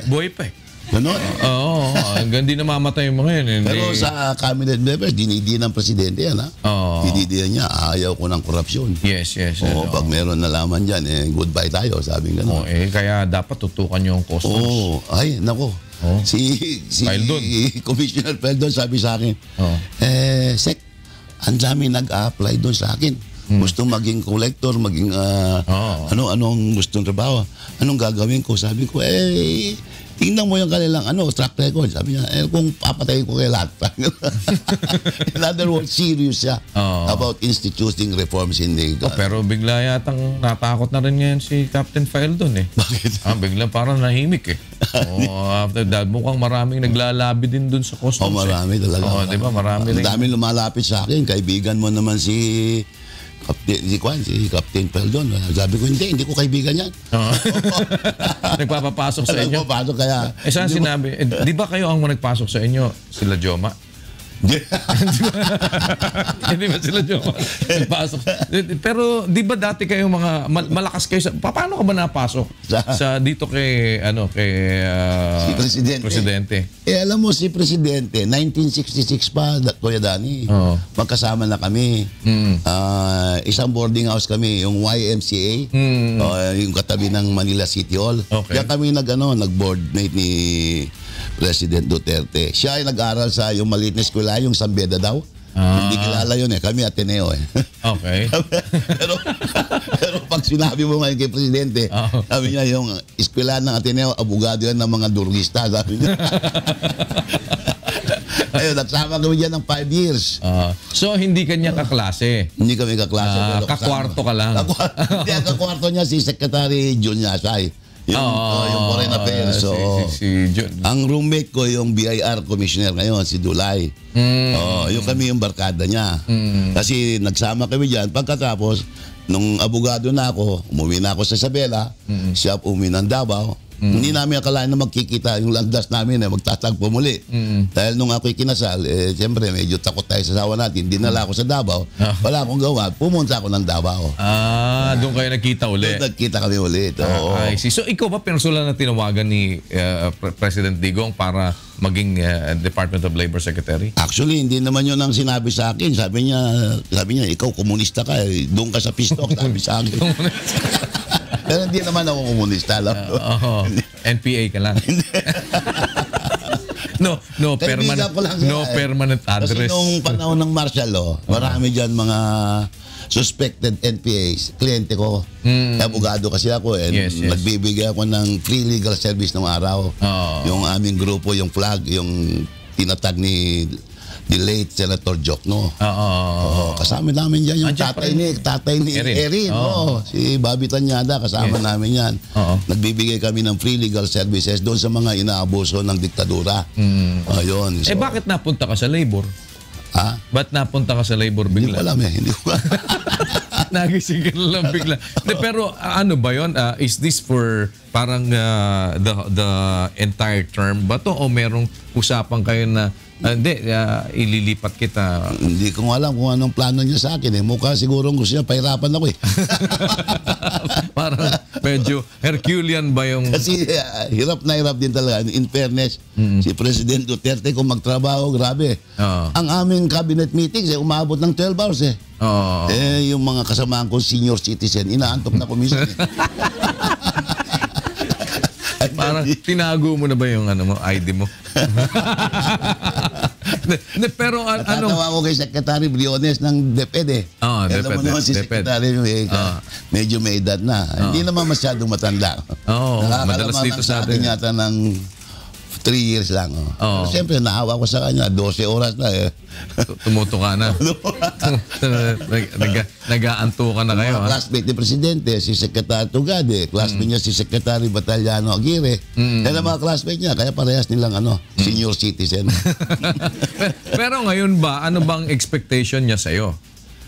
Buhay pa Ganon? Hanggang di namamatay yung mga yun. Pero sa cabinet members, dinidi ng presidente yan, Dinidi niya, ayaw ko ng korupsyon. Yes. Pag meron nalaman dyan, goodbye tayo, sabi nga. Kaya dapat tutukan yung customs. Nako. Si Commissioner Peldon sabi sa akin, Sek, ang dami nag-a-apply doon sa akin. Gustong maging collector, maging anong gustong trabaho. Anong gagawin ko? Sabi ko, tingnan mo yung kanilang track record. Sabi niya, kung papatayin ko kay lahat. In other words, serious siya about instituting reforms in the... pero bigla yatang natakot na rin ngayon si Captain Faeldon Bakit? Bigla parang nahimik after that, mukhang maraming naglalabi din dun sa customs. Marami talaga. Diba? Marami rin. Ang dami lumalapit sa akin. Kaibigan mo naman si Captain Peldon. Sabi ko, hindi ko kaibigan yan. Nagpapapasok sa inyo? Nagpapasok kaya. Saan sinabi? Di ba kayo ang nagpasok sa inyo? Sila Joma? Hindi ba sila Joma? Nagpasok. Pero di ba dati kayo mga malakas kayo paano ka ba napasok? Sa dito kay si Presidente. Alam mo si Presidente, 1966 pa, Kuya Danny. Magkasama na kami. Isang boarding house kami, yung YMCA, yung katabi ng Manila City Hall. Kaya kami nag-board mate ni President Duterte. Siya ay nag-aral sa yung maliit na eskwela, yung San Beda daw. Hindi kilala yun eh. Kami Ateneo eh. Okay. pero pag sinabi mo ngayon kay Presidente, sabi niya yung eskwelahan ng Ateneo, abogado yan ng mga durgista, sabi niya. Ayun, nagsama kami dyan ng 5 years. So, hindi kanya kaklase? Hindi kami kaklase. pero Kakwarto ka lang? Hindi, ang kakwarto niya si Secretary Jun Yasay. Yung Foreign Affairs. So, si Jun. ang roommate ko yung BIR Commissioner ngayon, si Dulay. Yung kami yung barkada niya. Kasi nagsama kami dyan. Pagkatapos, nung abogado na ako, umuwi na ako sa Isabela, siya umuwi ng Davao. Hindi namin akalain na magkikita yung landas namin magtatagpo muli. Dahil nung ako'y kinasal, siyempre medyo takot tayo sa asawa natin. Dinala ako sa Davao. Wala akong gawa. Pumunta ako ng Davao. Doon kayo nagkita uli? Doon nagkita kami ulit. I see. So ikaw ba personal na tinawagan ni President Digong para maging Department of Labor Secretary? Actually, hindi naman yun ang sinabi sa akin. Sabi niya, ikaw komunista ka. Doon ka sa pistok, sabi sa akin. Pero hindi naman ako komunista. NPA ka lang. no permanent address. Kasi nung panahon ng martial law, marami dyan mga suspected NPAs, kliyente ko. Abogado kasi ako Yes. nagbibigay ako ng free legal service ng araw. Yung aming grupo, yung flag, yung tinatag ni the late Senator Jokno. Kasama namin dyan yung tatay ni Erin. Si Bobby Tanyada, kasama namin yan. Nagbibigay kami ng free legal services doon sa mga inaabuso ng diktadura. Yun. So, Bakit napunta ka sa labor? Ba't napunta ka sa labor bigla? Hindi ko alam. Nagising ka lang bigla. Pero ano ba yun? Is this for parang the entire term ba to? O merong usapan kayo na ililipat kita? Hindi ko alam kung anong plano niya sa akin. Mukha siguro gusto niya, pahirapan ako eh. Parang medyo Herculean ba yung... Kasi hirap na hirap din talaga. In fairness, si President Duterte kung magtrabaho, grabe. Ang aming cabinet meetings, umabot ng 12 hours eh. Yung mga kasamaan ko, senior citizen, inaantok na ko minsan eh. Parang tinago mo na ba yung ID mo? Pero Natatawa ko kay Secretary Briones ng DepEd eh. Alam mo naman si Secretary medyo may edad na. Hindi naman masyadong matanda. Madalas dito sa atin. Yata ng 3 years lang. Pero siyempre, naawa ko sa kanya. 12 oras na eh. Tumuto ka na. Nag-aanto ka na kayo. Classmate ni Presidente, si Secretary Tugade. Classmate niya si Secretary Bataliano Aguirre. Yan ang mga classmate niya. Kaya parehas nilang senior citizen. Pero ngayon ba, ano bang expectation niya sa'yo?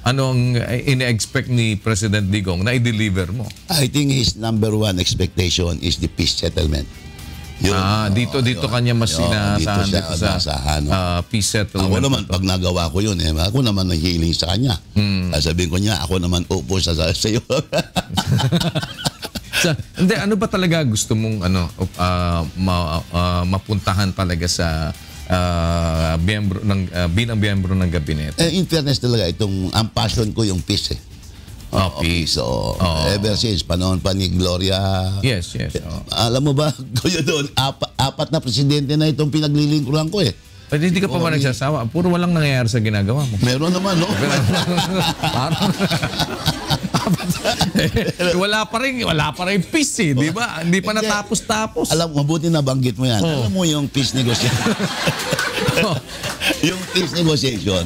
Anong ine-expect ni President Digong na i-deliver mo? I think his number one expectation is the peace settlement. Dito kanya mas inaasahan dito sa peace settlement. Ako naman, pag nagawa ko yun, ako naman ang healing sa kanya. Sabihin ko niya, ako naman upo sa iyo. Hindi, ano ba talaga gusto mong mapuntahan talaga sa bilang miyembro ng gabinet? In fairness talaga, ang passion ko yung peace eh. Peace. So, ever since, panahon pa ni Gloria. Yes. Alam mo ba, kuya doon, apat na presidente na itong pinaglilingkuran ko eh. Pero hindi ka pa ba nagsasawa? Puro walang nangyayari sa ginagawa mo. Meron naman, no? Wala pa rin peace eh, di ba? Hindi pa natapos-tapos. Alam mo, mabuti na banggit mo yan. Alam mo yung peace negotiation. Yung peace negotiation,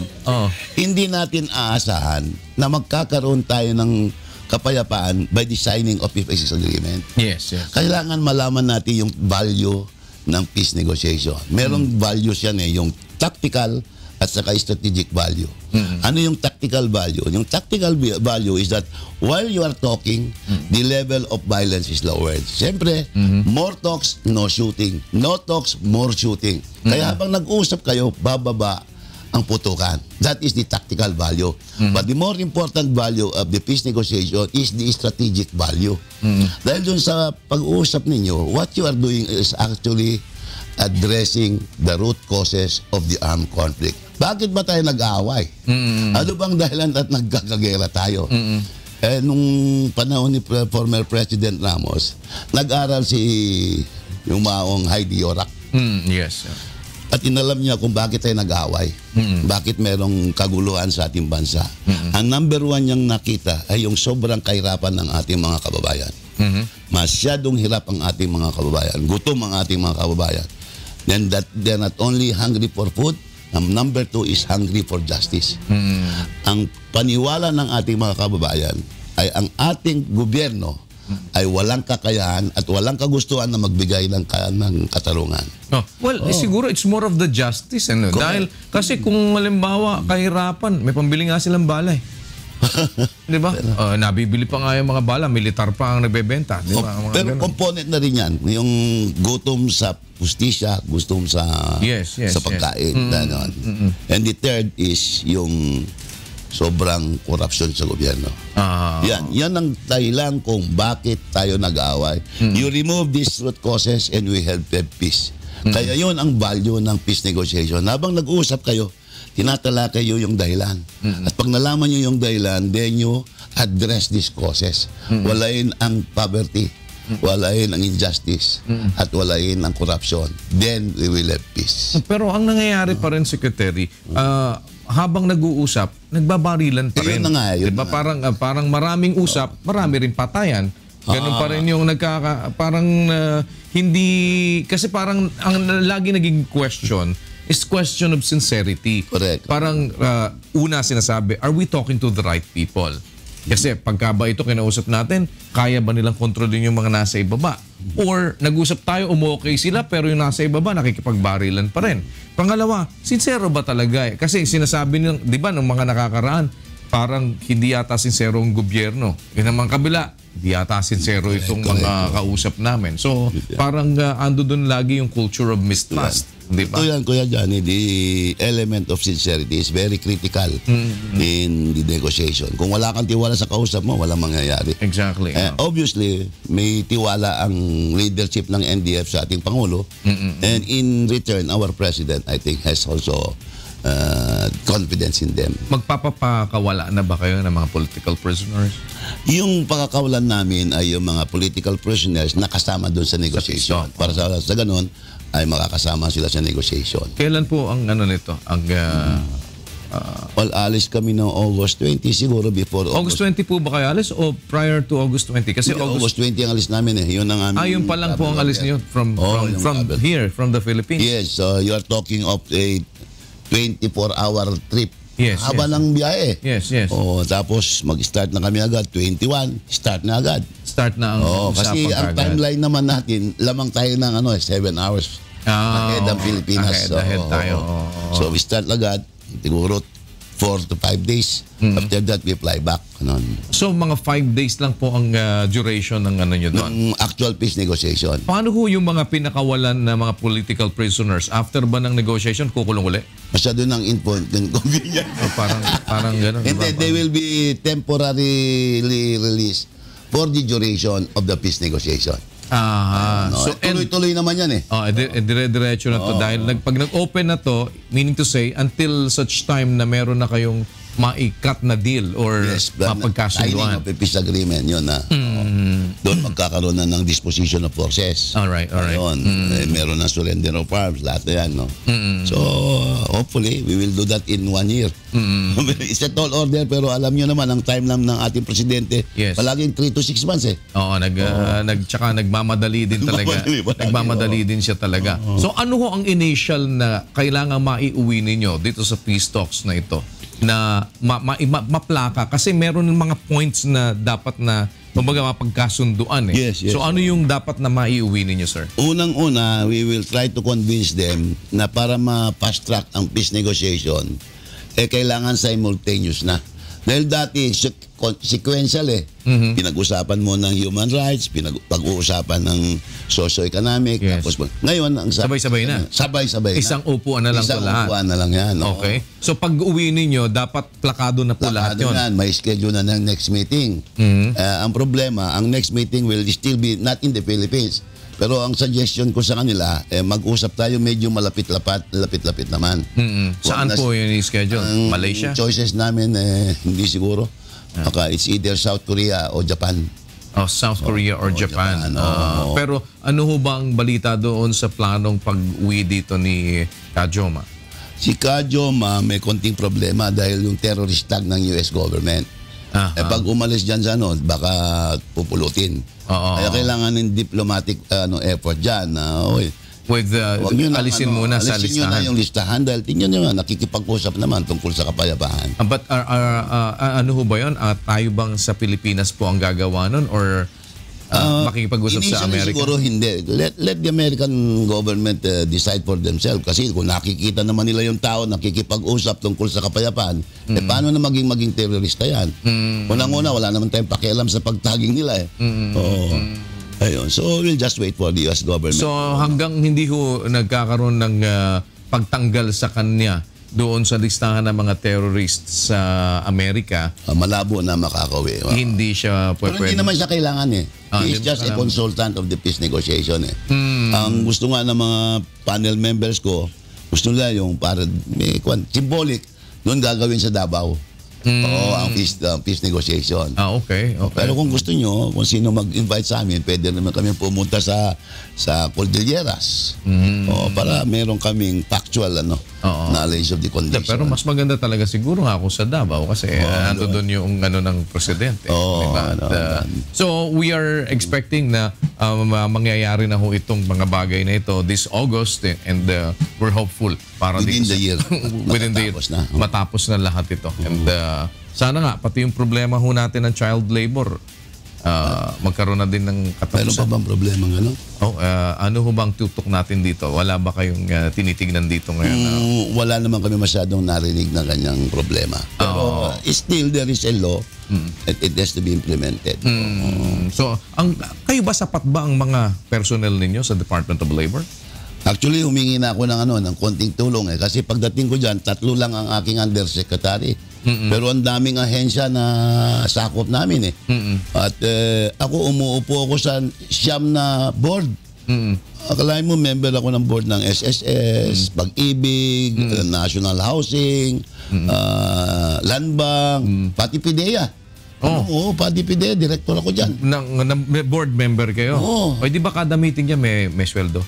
hindi natin aasahan na magkakaroon tayo ng kapayapaan by the signing of a peace agreement. Yes. Kailangan malaman natin yung value ng peace negotiation. Merong values yan yung tactical at saka strategic value. Ano yung tactical value? Yung tactical value is that while you are talking, the level of violence is lowered. Siyempre, more talks, no shooting. No talks, more shooting. Kaya habang nag-uusap kayo, bababa ang putukan. That is the tactical value. But the more important value of the peace negotiation is the strategic value. Dahil dun sa pag-uusap ninyo, what you are doing is actually addressing the root causes of the armed conflict. Bakit ba tayo nag-aaway? Ano bang dahilan at nagkakagera tayo? Nung panahon ni former President Ramos, nag-aral yung maong Heidi Yorak. Yes. At inalam niya kung bakit tayo nag-aaway. Bakit merong kaguluhan sa ating bansa. Ang number one niyang nakita ay yung sobrang kahirapan ng ating mga kababayan. Masyadong hirap ang ating mga kababayan. Gutom ang ating mga kababayan. Then that they're not only hungry for food, number two is hungry for justice. Ang paniwala ng ating mga kababayan ay ang ating gobyerno ay walang kakayahan at walang kagustuhan na magbigay ng katarungan. Siguro it's more of the justice. Dahil kasi kung halimbawa kahirapan, may pambili nga silang balay. Di ba? Nabibili pa nga yung mga bala, militar pa ang nagbebenta. Di ba? Pero component na rin yan. Yung gutom sa justisya, gutom sa pagkain. And the third is yung sobrang korupsyon sa gobyerno. Yan ang dahilan kung bakit tayo nag-aaway. You remove these root causes and we have peace. Kaya yun ang value ng peace negotiation. Habang nag-uusap kayo, tinatala kayo yung dahilan. At pag nalaman nyo yung dahilan, then you address these causes. Walain ang poverty, walain ang injustice, at walain ang corruption. Then we will have peace. Pero ang nangyayari pa rin, Secretary, habang nag-uusap, nagbabarilan pa rin. Yun na nga, yun diba? na. Parang maraming usap, marami rin patayan. Ganun pa rin yung hindi, kasi parang ang lagi naging question is question of sincerity. Correct. Parang una sinasabi, are we talking to the right people? Kasi pagka ba ito kinausap natin, kaya ba nilang kontrolin yung mga nasa ibaba? Or nag-usap tayo, umokay sila, pero yung nasa ibaba, nakikipagbarilan pa rin. Pangalawa, sincero ba talaga? Kasi sinasabi nilang, di ba, ng mga nakakaraan, parang hindi yata sincero ang gobyerno. Yun naman kabila, hindi yata sincero itong mga kausap namin. So, parang ando dun lagi yung culture of mistrust. Di ba? Ito yan, Kuya Johnny, the element of sincerity is very critical in the negotiation. Kung wala kang tiwala sa kausap mo, walang mangyayari. Exactly. Obviously, may tiwala ang leadership ng NDF sa ating Pangulo. And in return, our President, I think, has also confidence in them. Magpapakawala na ba kayo ng mga political prisoners? Yung pakakawalan namin ay yung mga political prisoners na kasama doon sa negotiation. Para sa ganun, ay makakasama sila sa negotiation. Kailan po ang ano nito? Ang alis kami ng August 20 siguro before August 20 po ba kayo alis o prior to August 20? Kasi August 20 ang alis namin eh. Yun ang aming yun pa lang po ang alis niyo from here, from the Philippines? Yes, you are talking of a 24-hour trip. Yes, Haba ng biyahe. Yes. Tapos mag-start na kami agad. 21, start na agad. Start na ang kasi ang timeline naman natin, lamang tayo ng 7 hours. Ahead ang Pilipinas. Ahead tayo. So we start agad, siguro 4 to 5 days. After that, we fly back. So mga 5 days lang po ang duration ng ano nyo doon? Actual peace negotiation. Paano ho yung mga pinakawalan na mga political prisoners? After ba ng negotiation, kukulong uli? Masyado ng inconvenient. Parang gano'n. And then they will be temporarily released for the duration of the peace negotiation. So tuloy-tuloy naman yan eh. Dire-diretso na to. Dahil pag nag-open na to, meaning to say, until such time na meron na kayong maikat na deal or mapagkasunduan. Signing of a peace agreement, yun na. Doon magkakaroon na ng disposition of forces. Alright. Meron na surrender of arms, lahat na yan. No? So, hopefully, we will do that in 1 year. It's a tall order, pero alam nyo naman, ang time lang ng ating presidente, palaging 3 to 6 months eh. Oo, tsaka nagmamadali din talaga. Nagmamadali din siya talaga. So, ano ho ang initial na kailangan maiuwi ninyo dito sa peace talks na ito? Na maplaka kasi meron ng mga points na dapat na mapagkasunduan eh. Yes. So ano yung dapat na maiuwi ninyo, sir? Unang-una, we will try to convince them na para ma-fast track ang peace negotiation, kailangan simultaneous na. Dahil dati, sequential eh. Pinag-usapan mo ng human rights, pag-uusapan ng socio-economic. Tapos, ngayon, ang sabay-sabay na. Sabay-sabay na. Isang upuan na lang to lahat. Isang upuan na lang yan. Okay. So pag uwi ninyo, dapat plakado na po lahat yun. May schedule na ng next meeting. Ang problema, ang next meeting will still be not in the Philippines. Pero ang suggestion ko sa kanila, mag-usap tayo medyo malapit-lapit naman. Saan po yun i-schedule? Malaysia? Choices namin, hindi siguro. It's either South Korea o Japan. South Korea or Japan. Pero ano ho bang balita doon sa planong pag-uwi dito ni Kajoma? Si Kajoma may konting problema dahil yung terrorist tag ng US government. Pag umalis dyan sa baka pupulutin. Kaya kailangan ng diplomatic effort dyan. Alisin muna sa alisin nyo na listahan. yung listahan dahil tingnan nyo nga, nakikipag-usap naman tungkol sa kapayapaan. But ano ho ba yun? Tayo bang sa Pilipinas po ang gagawa nun or makikipag-usap sa Initially Amerika? siguro hindi. Let the American government decide for themselves. Kasi kung nakikita naman nila yung tao nakikipag-usap tungkol sa kapayapaan, paano na maging terorista yan? Unang-una, wala naman tayong pakialam sa pagtaging nila eh. Ayun. So we'll just wait for the US government. So hanggang hindi ho nagkakaroon ng pagtanggal sa kanya doon sa listahan ng mga terrorists sa Amerika, malabo na makakawi. hindi siya Pero hindi naman siya kailangan eh. He is just a consultant of the peace negotiation eh. Ang gusto nga ng mga panel members ko, gusto nila yung para symbolic, doon gagawin sa Davao. Ang peace negotiation. Okay. Pero kung gusto nyo, kung sino mag-invite sa amin, pwede naman kami pumunta sa Cordilleras. Para meron kaming factual knowledge of the condition. Pero mas maganda talaga siguro ako sa Davao kasi ando doon yung ng presidente. Diba? So we are expecting na mangyayari na ho itong mga bagay na ito this August and we're hopeful para within the year. Within the year. Matapos na lahat ito. And sana nga, pati yung problema ho natin ng child labor, magkaroon na din ng katapusan. Meron pa bang problema gano'n? Ano ho bang tutok natin dito? Wala ba kayong tinitignan dito ngayon? Wala naman kami masyadong narinig na kanyang problema. Pero still, there is a law and it has to be implemented. So, kayo ba sapat ba ang mga personnel ninyo sa Department of Labor? Actually, humingi na ako ng konting tulong eh. Kasi pagdating ko dyan, 3 lang ang aking undersecretary. Pero ang daming ahensya na sakop namin eh. At ako umuupo ako sa siyam na board. Akalain mo, member ako ng board ng SSS, Pag-ibig, National Housing, Land Bank, pati PIDEA. Oo, pati PIDEA, director ako dyan. Board member kayo? O di ba kada meeting niya may sweldo?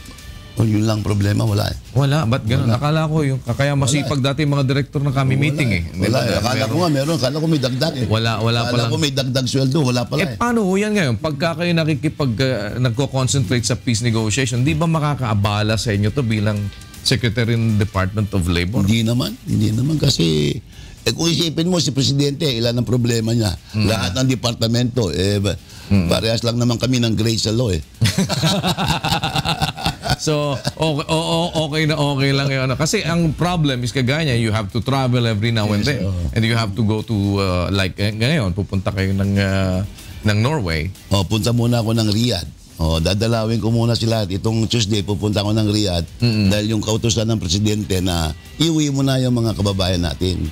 Yun lang problema, wala eh. Wala, ba't ganun? Akala ko yung kaya masipag dati mga direktor na kami meeting eh. Wala eh. Akala ko nga meron, akala ko may dagdag eh. Wala pa lang. Akala ko may dagdag sweldo, wala pala eh. Paano ho yan ngayon? Pagka kayo nagko-concentrate sa peace negotiation, di ba makakaabala sa inyo to bilang Secretary ng Department of Labor? Hindi naman kasi kung isipin mo si Presidente, ilan ang problema niya. Lahat ng departamento, parehas lang naman kami ng grade sa law eh. So, okay lang yun. Kasi ang problem is kagaya, you have to travel every now and then. And you have to go to, ngayon, pupunta kayo ng Norway. Punta muna ako ng Riyadh. Dadalawin ko muna sila. Itong Tuesday, pupunta ako ng Riyadh. Dahil yung kautusan ng Presidente na iuwi mo na yung mga kababayan natin.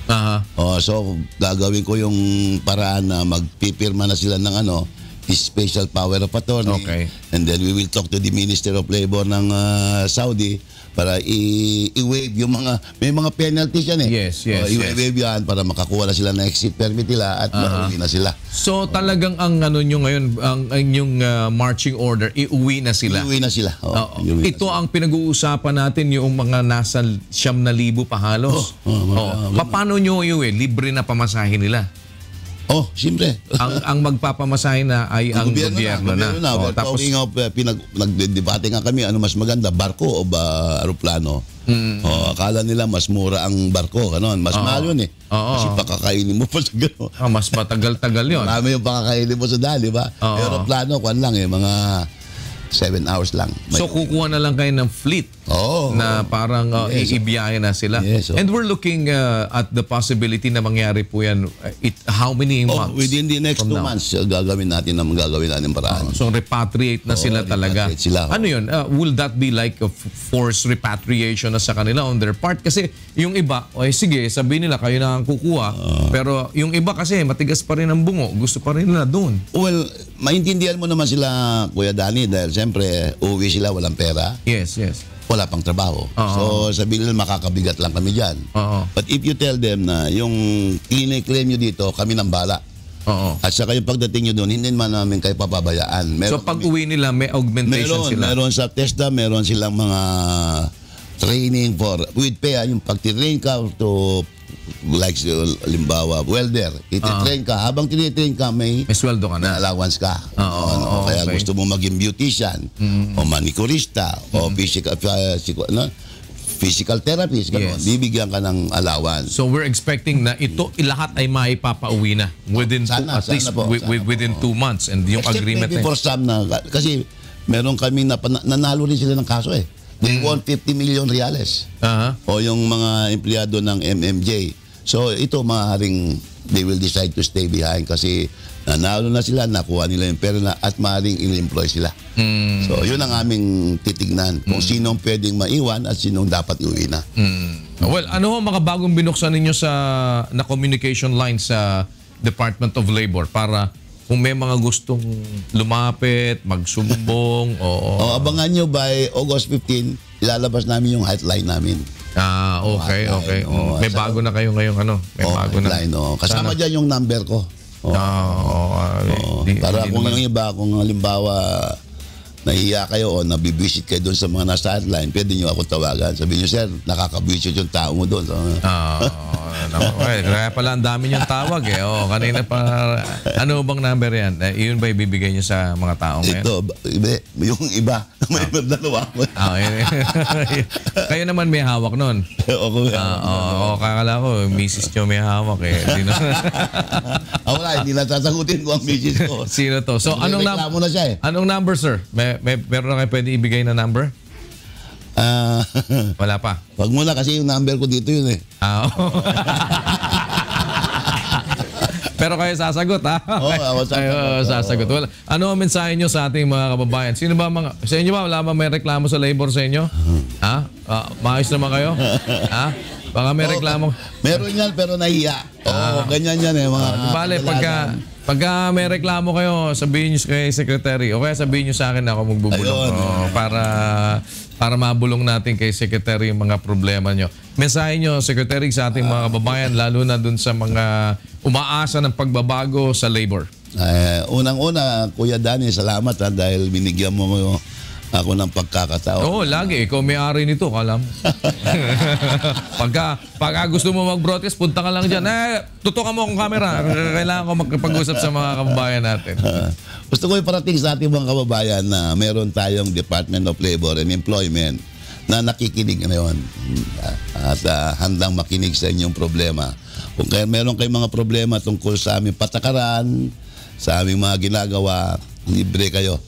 So, gagawin ko yung paraan na magpipirma na sila ng special power of attorney. Okay. And then we will talk to the Minister of Labor ng Saudi para i-waive yung may mga penalties yan eh. Yes. I-waive yan para makakuha na sila ng exit permit nila at mauwi na sila. So talagang ang nyo ngayon, ang inyong marching order, iuwi na sila. Iuwi na sila. Ito ang pinag-uusapan natin, yung mga nasa 9,000 pa halos. Paano nyo iuwi? Libre na pamasahe nila? Siyempre. ang magpapamasahe na ay ang gobyerno na. Tapos nagdebate nga kami, ano mas maganda, barko o aeroplano? Akala nila mas mura ang barko, ganon. Mas mahal yun eh. Kasi pakakainin mo pa sa gano'n. Mas matagal-tagal yun. Marami yung pakakainin mo sa dali, ba? Aeroplano, kwan lang eh, mga 7 hours lang. So kukuha na lang kayo ng fleet na parang ibiyahe na sila. Yes, And we're looking at the possibility na mangyari po yan. How many months? Within the next 2 months, gagawin natin paraan. So repatriate na sila talaga. Sila. Ano yun? Will that be like a forced repatriation na sa kanila on their part? Kasi yung iba, sige, sabihin nila kayo na ang kukuha. Pero yung iba kasi matigas pa rin ang bungo. Gusto pa rin nila doon. Well, maintindihan mo naman sila, Kuya Danny, dahil siyempre uwi sila, walang pera. Yes. Wala pang trabaho. So sabihin nila makakabigat lang kami dyan. But if you tell them na yung kine-claim nyo dito, kami nang bala. Oo. At saka yung pagdating nyo doon, hindi naman namin kayo papabayaan. So pag uwi nila, may augmentation sila? Meron sa TESDA, meron silang mga training for, with pay, yung pag-train ka to, like, limbawa, welder. Iti-train ka. Habang tinitrain ka, may sweldo ka na. allowance ka. Kaya okay. gusto mo maging beautician, o manicurista, o physical therapist, gano'n. Yes. Bibigyan ka ng allowance. So we're expecting na ito lahat ay maipapauwi na within within 2 months, and yung Except agreement maybe for some na, kasi meron kami nanalo rin sila ng kaso eh. They won 50 million reales. O yung mga empleyado ng MMJ. So ito maaaring they will decide to stay behind kasi nanalo na sila, nakuha nila yung pera na at maaaring i-employ sila. So yun ang aming titignan kung sinong pwedeng maiwan at sinong dapat iuwi na. Well, ano ho mga bagong binuksan ninyo na communication line sa Department of Labor para kung may mga gustong lumapit, magsumbong, Abangan nyo by August 15, ilalabas namin yung hotline namin. Okay. May bago na kayo ngayong may bago na. Hotline, kasama dyan yung number ko. Para kung yung iba, kung halimbawa nahiya kayo o nabibisit kayo doon sa mga nasa hotline, pwede nyo ako tawagan. Sabihin nyo, sir, nakakabisit yung tao mo doon. Kaya pala ang dami yung tawag eh. Kanina pa, ano bang number yan? Yun ba ibibigay nyo sa mga tao ngayon? Ito, yung iba, may dalawa ko. Kayo naman may hawak nun. Kakala ko, misis nyo may hawak eh. Wala, hindi na sasagutin ko ang misis ko. Sino to? So, anong number, sir? Meron na kayo pwede ibigay na number? Wala pa. Wag mo na kasi yung number ko dito yun eh. Pero kayo sasagot, ha? Ako sasagot. Well, ano ang mensahe nyo sa ating mga kababayan? Sa inyo ba, wala ba may reklamo sa labor sa inyo? Ha? Maayos naman kayo? Ha? Baka may reklamo. Meron yan pero nahiya. Ganyan yan eh. Bale, pagka may reklamo kayo, sabihin nyo kay Secretary o kaya sabihin nyo sa akin na ako magbubulong para mabulong natin kay Secretary yung mga problema nyo. Mensahe nyo, Secretary, sa ating mga kababayan, lalo na dun sa mga umaasa ng pagbabago sa labor. Unang-una, Kuya Danny, salamat dahil binigyan mo ako ng pagkakataon. Oo, lagi. Ikaw may-ari nito, alam. Pagka gusto mo mag-broadcast, punta ka lang dyan. Tutukan mo akong camera. Kailangan ko magpag-usap sa mga kababayan natin. Gusto ko iparating sa ating mga kababayan na meron tayong Department of Labor and Employment na nakikinig ngayon at handang makinig sa inyong problema. Kung meron kayong mga problema tungkol sa aming patakaran, sa aming mga ginagawa, libre kayo.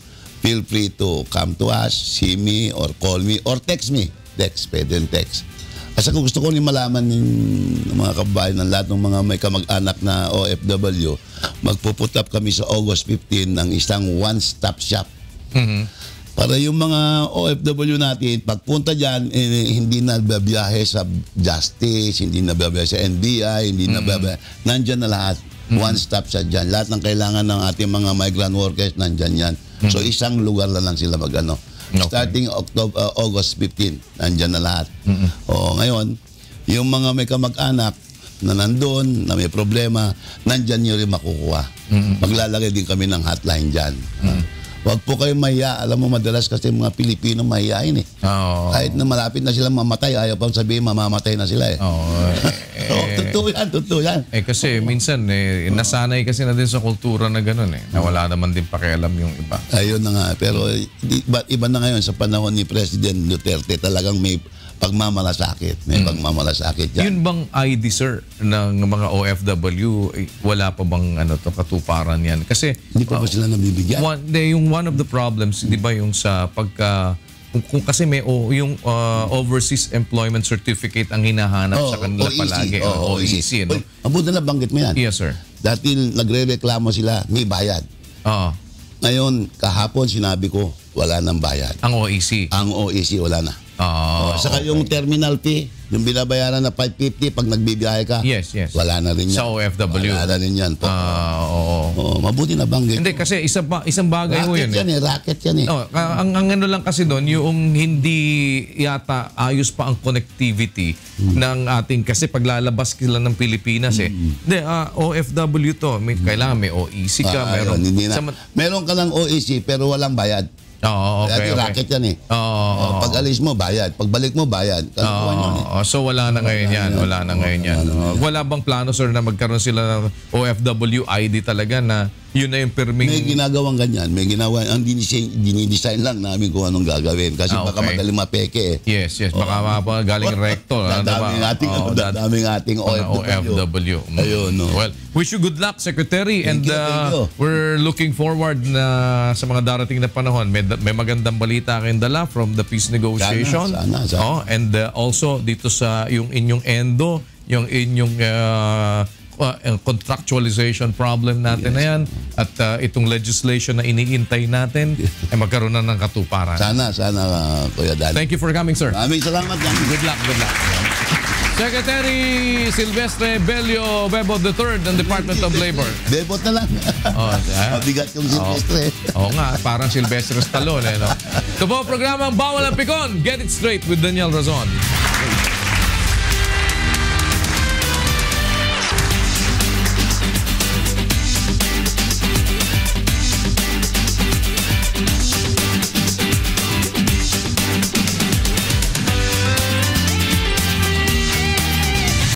Feel free to come to us, see me, or call me, or text me. Pwede yung text. Kasi kung gusto ko rin malaman ng mga kababayan ng lahat ng mga may kamag-anak na OFW, magpuput up kami sa August 15 ng isang one-stop shop. Para yung mga OFW natin, pagpunta dyan, hindi na babiyahe sa Justice, hindi na babiyahe sa NBI, hindi na babiyahe. Nandyan na lahat. One-stop shop dyan. Lahat ng kailangan ng ating mga migrant workers, nandyan yan. So isang lugar lang sila magano. Starting August 15, nandyan na lahat. Ngayon, yung mga may kamag-anak na nandun, na may problema, nandyan nyo rin makukuha. Maglalagay din kami ng hotline dyan. Huwag po kayong mahiya. Alam mo, madalas kasi mga Pilipino mahihain eh. Kahit na malapit na sila mamatay, ayaw pang sabihin mamamatay na sila eh. Totoo yan. Kasi minsan, nasanay kasi na din sa kultura na gano'n eh. Na wala naman din pakialam yung iba. Ayun na nga. Pero iba na ngayon sa panahon ni President Duterte, talagang may pagmamalasakit. May pagmamalasakit yan. Yun bang ID, sir, ng mga OFW, wala pa bang katuparan yan? Kasi hindi pa ba sila nabibigyan? One of the problems, di ba, yung sa pagka... Kung kasi may yung Overseas Employment Certificate ang hinahanap sa kanila palagi. OEC. Mabuti na banggit mo yan. Yes, sir. Dati nagre-reklamo sila, may bayad. Ngayon, kahapon sinabi ko, wala nang bayad. Ang OEC? Ang OEC, wala na. Saka yung terminal fee, yung binabayaran na 550 pag nagbibiyahe ka. Yes. Wala na rin yan. Sa OFW. Wala na rin yan. Oo. Mabuti na banggit. Hindi, kasi isang bagay ho Racket yun. Racket yan eh. Ang ano lang kasi doon, yung hindi yata ayos pa ang connectivity ng ating, kasi paglalabas sila ng Pilipinas Hindi, OFW to. Kailangan may OEC ka. Meron. Hindi na. Meron ka ng OEC pero walang bayad. Okay. Racket yan eh. Pag alis mo, bayad. Pag balik mo, bayad. So wala na ngayon yan. Wala bang plano, sir, na magkaroon sila ng OFW ID talaga na yun na yung perming... May ginagawang ganyan. May ginawa. Ang dinidesign lang namin kung anong gagawin. Kasi baka magaling mapeke eh. Yes. Baka galing recto. Daming ating OFW. Ayun. Well, wish you good luck, Secretary. Thank you. We're looking forward na sa mga darating na panahon. May magandang balita kayong dala from the peace negotiation. Sana. And also dito sa yung inyong endo, yung inyong contractualization problem natin na yan, at itong legislation na iniintay natin ay magkaroon na ng katuparan. Sana, Kuya Dan. Thank you for coming, sir. Maraming salamat. Good luck. Secretary Silvestre Bello Bebot III ng Department of Labor. Bebot na lang. Mabigat yung Silvestre. Oo nga, parang Silvestre Stallone. No? Ito po ang programang Bawal ang Pikon. Get it straight with Daniel Razon.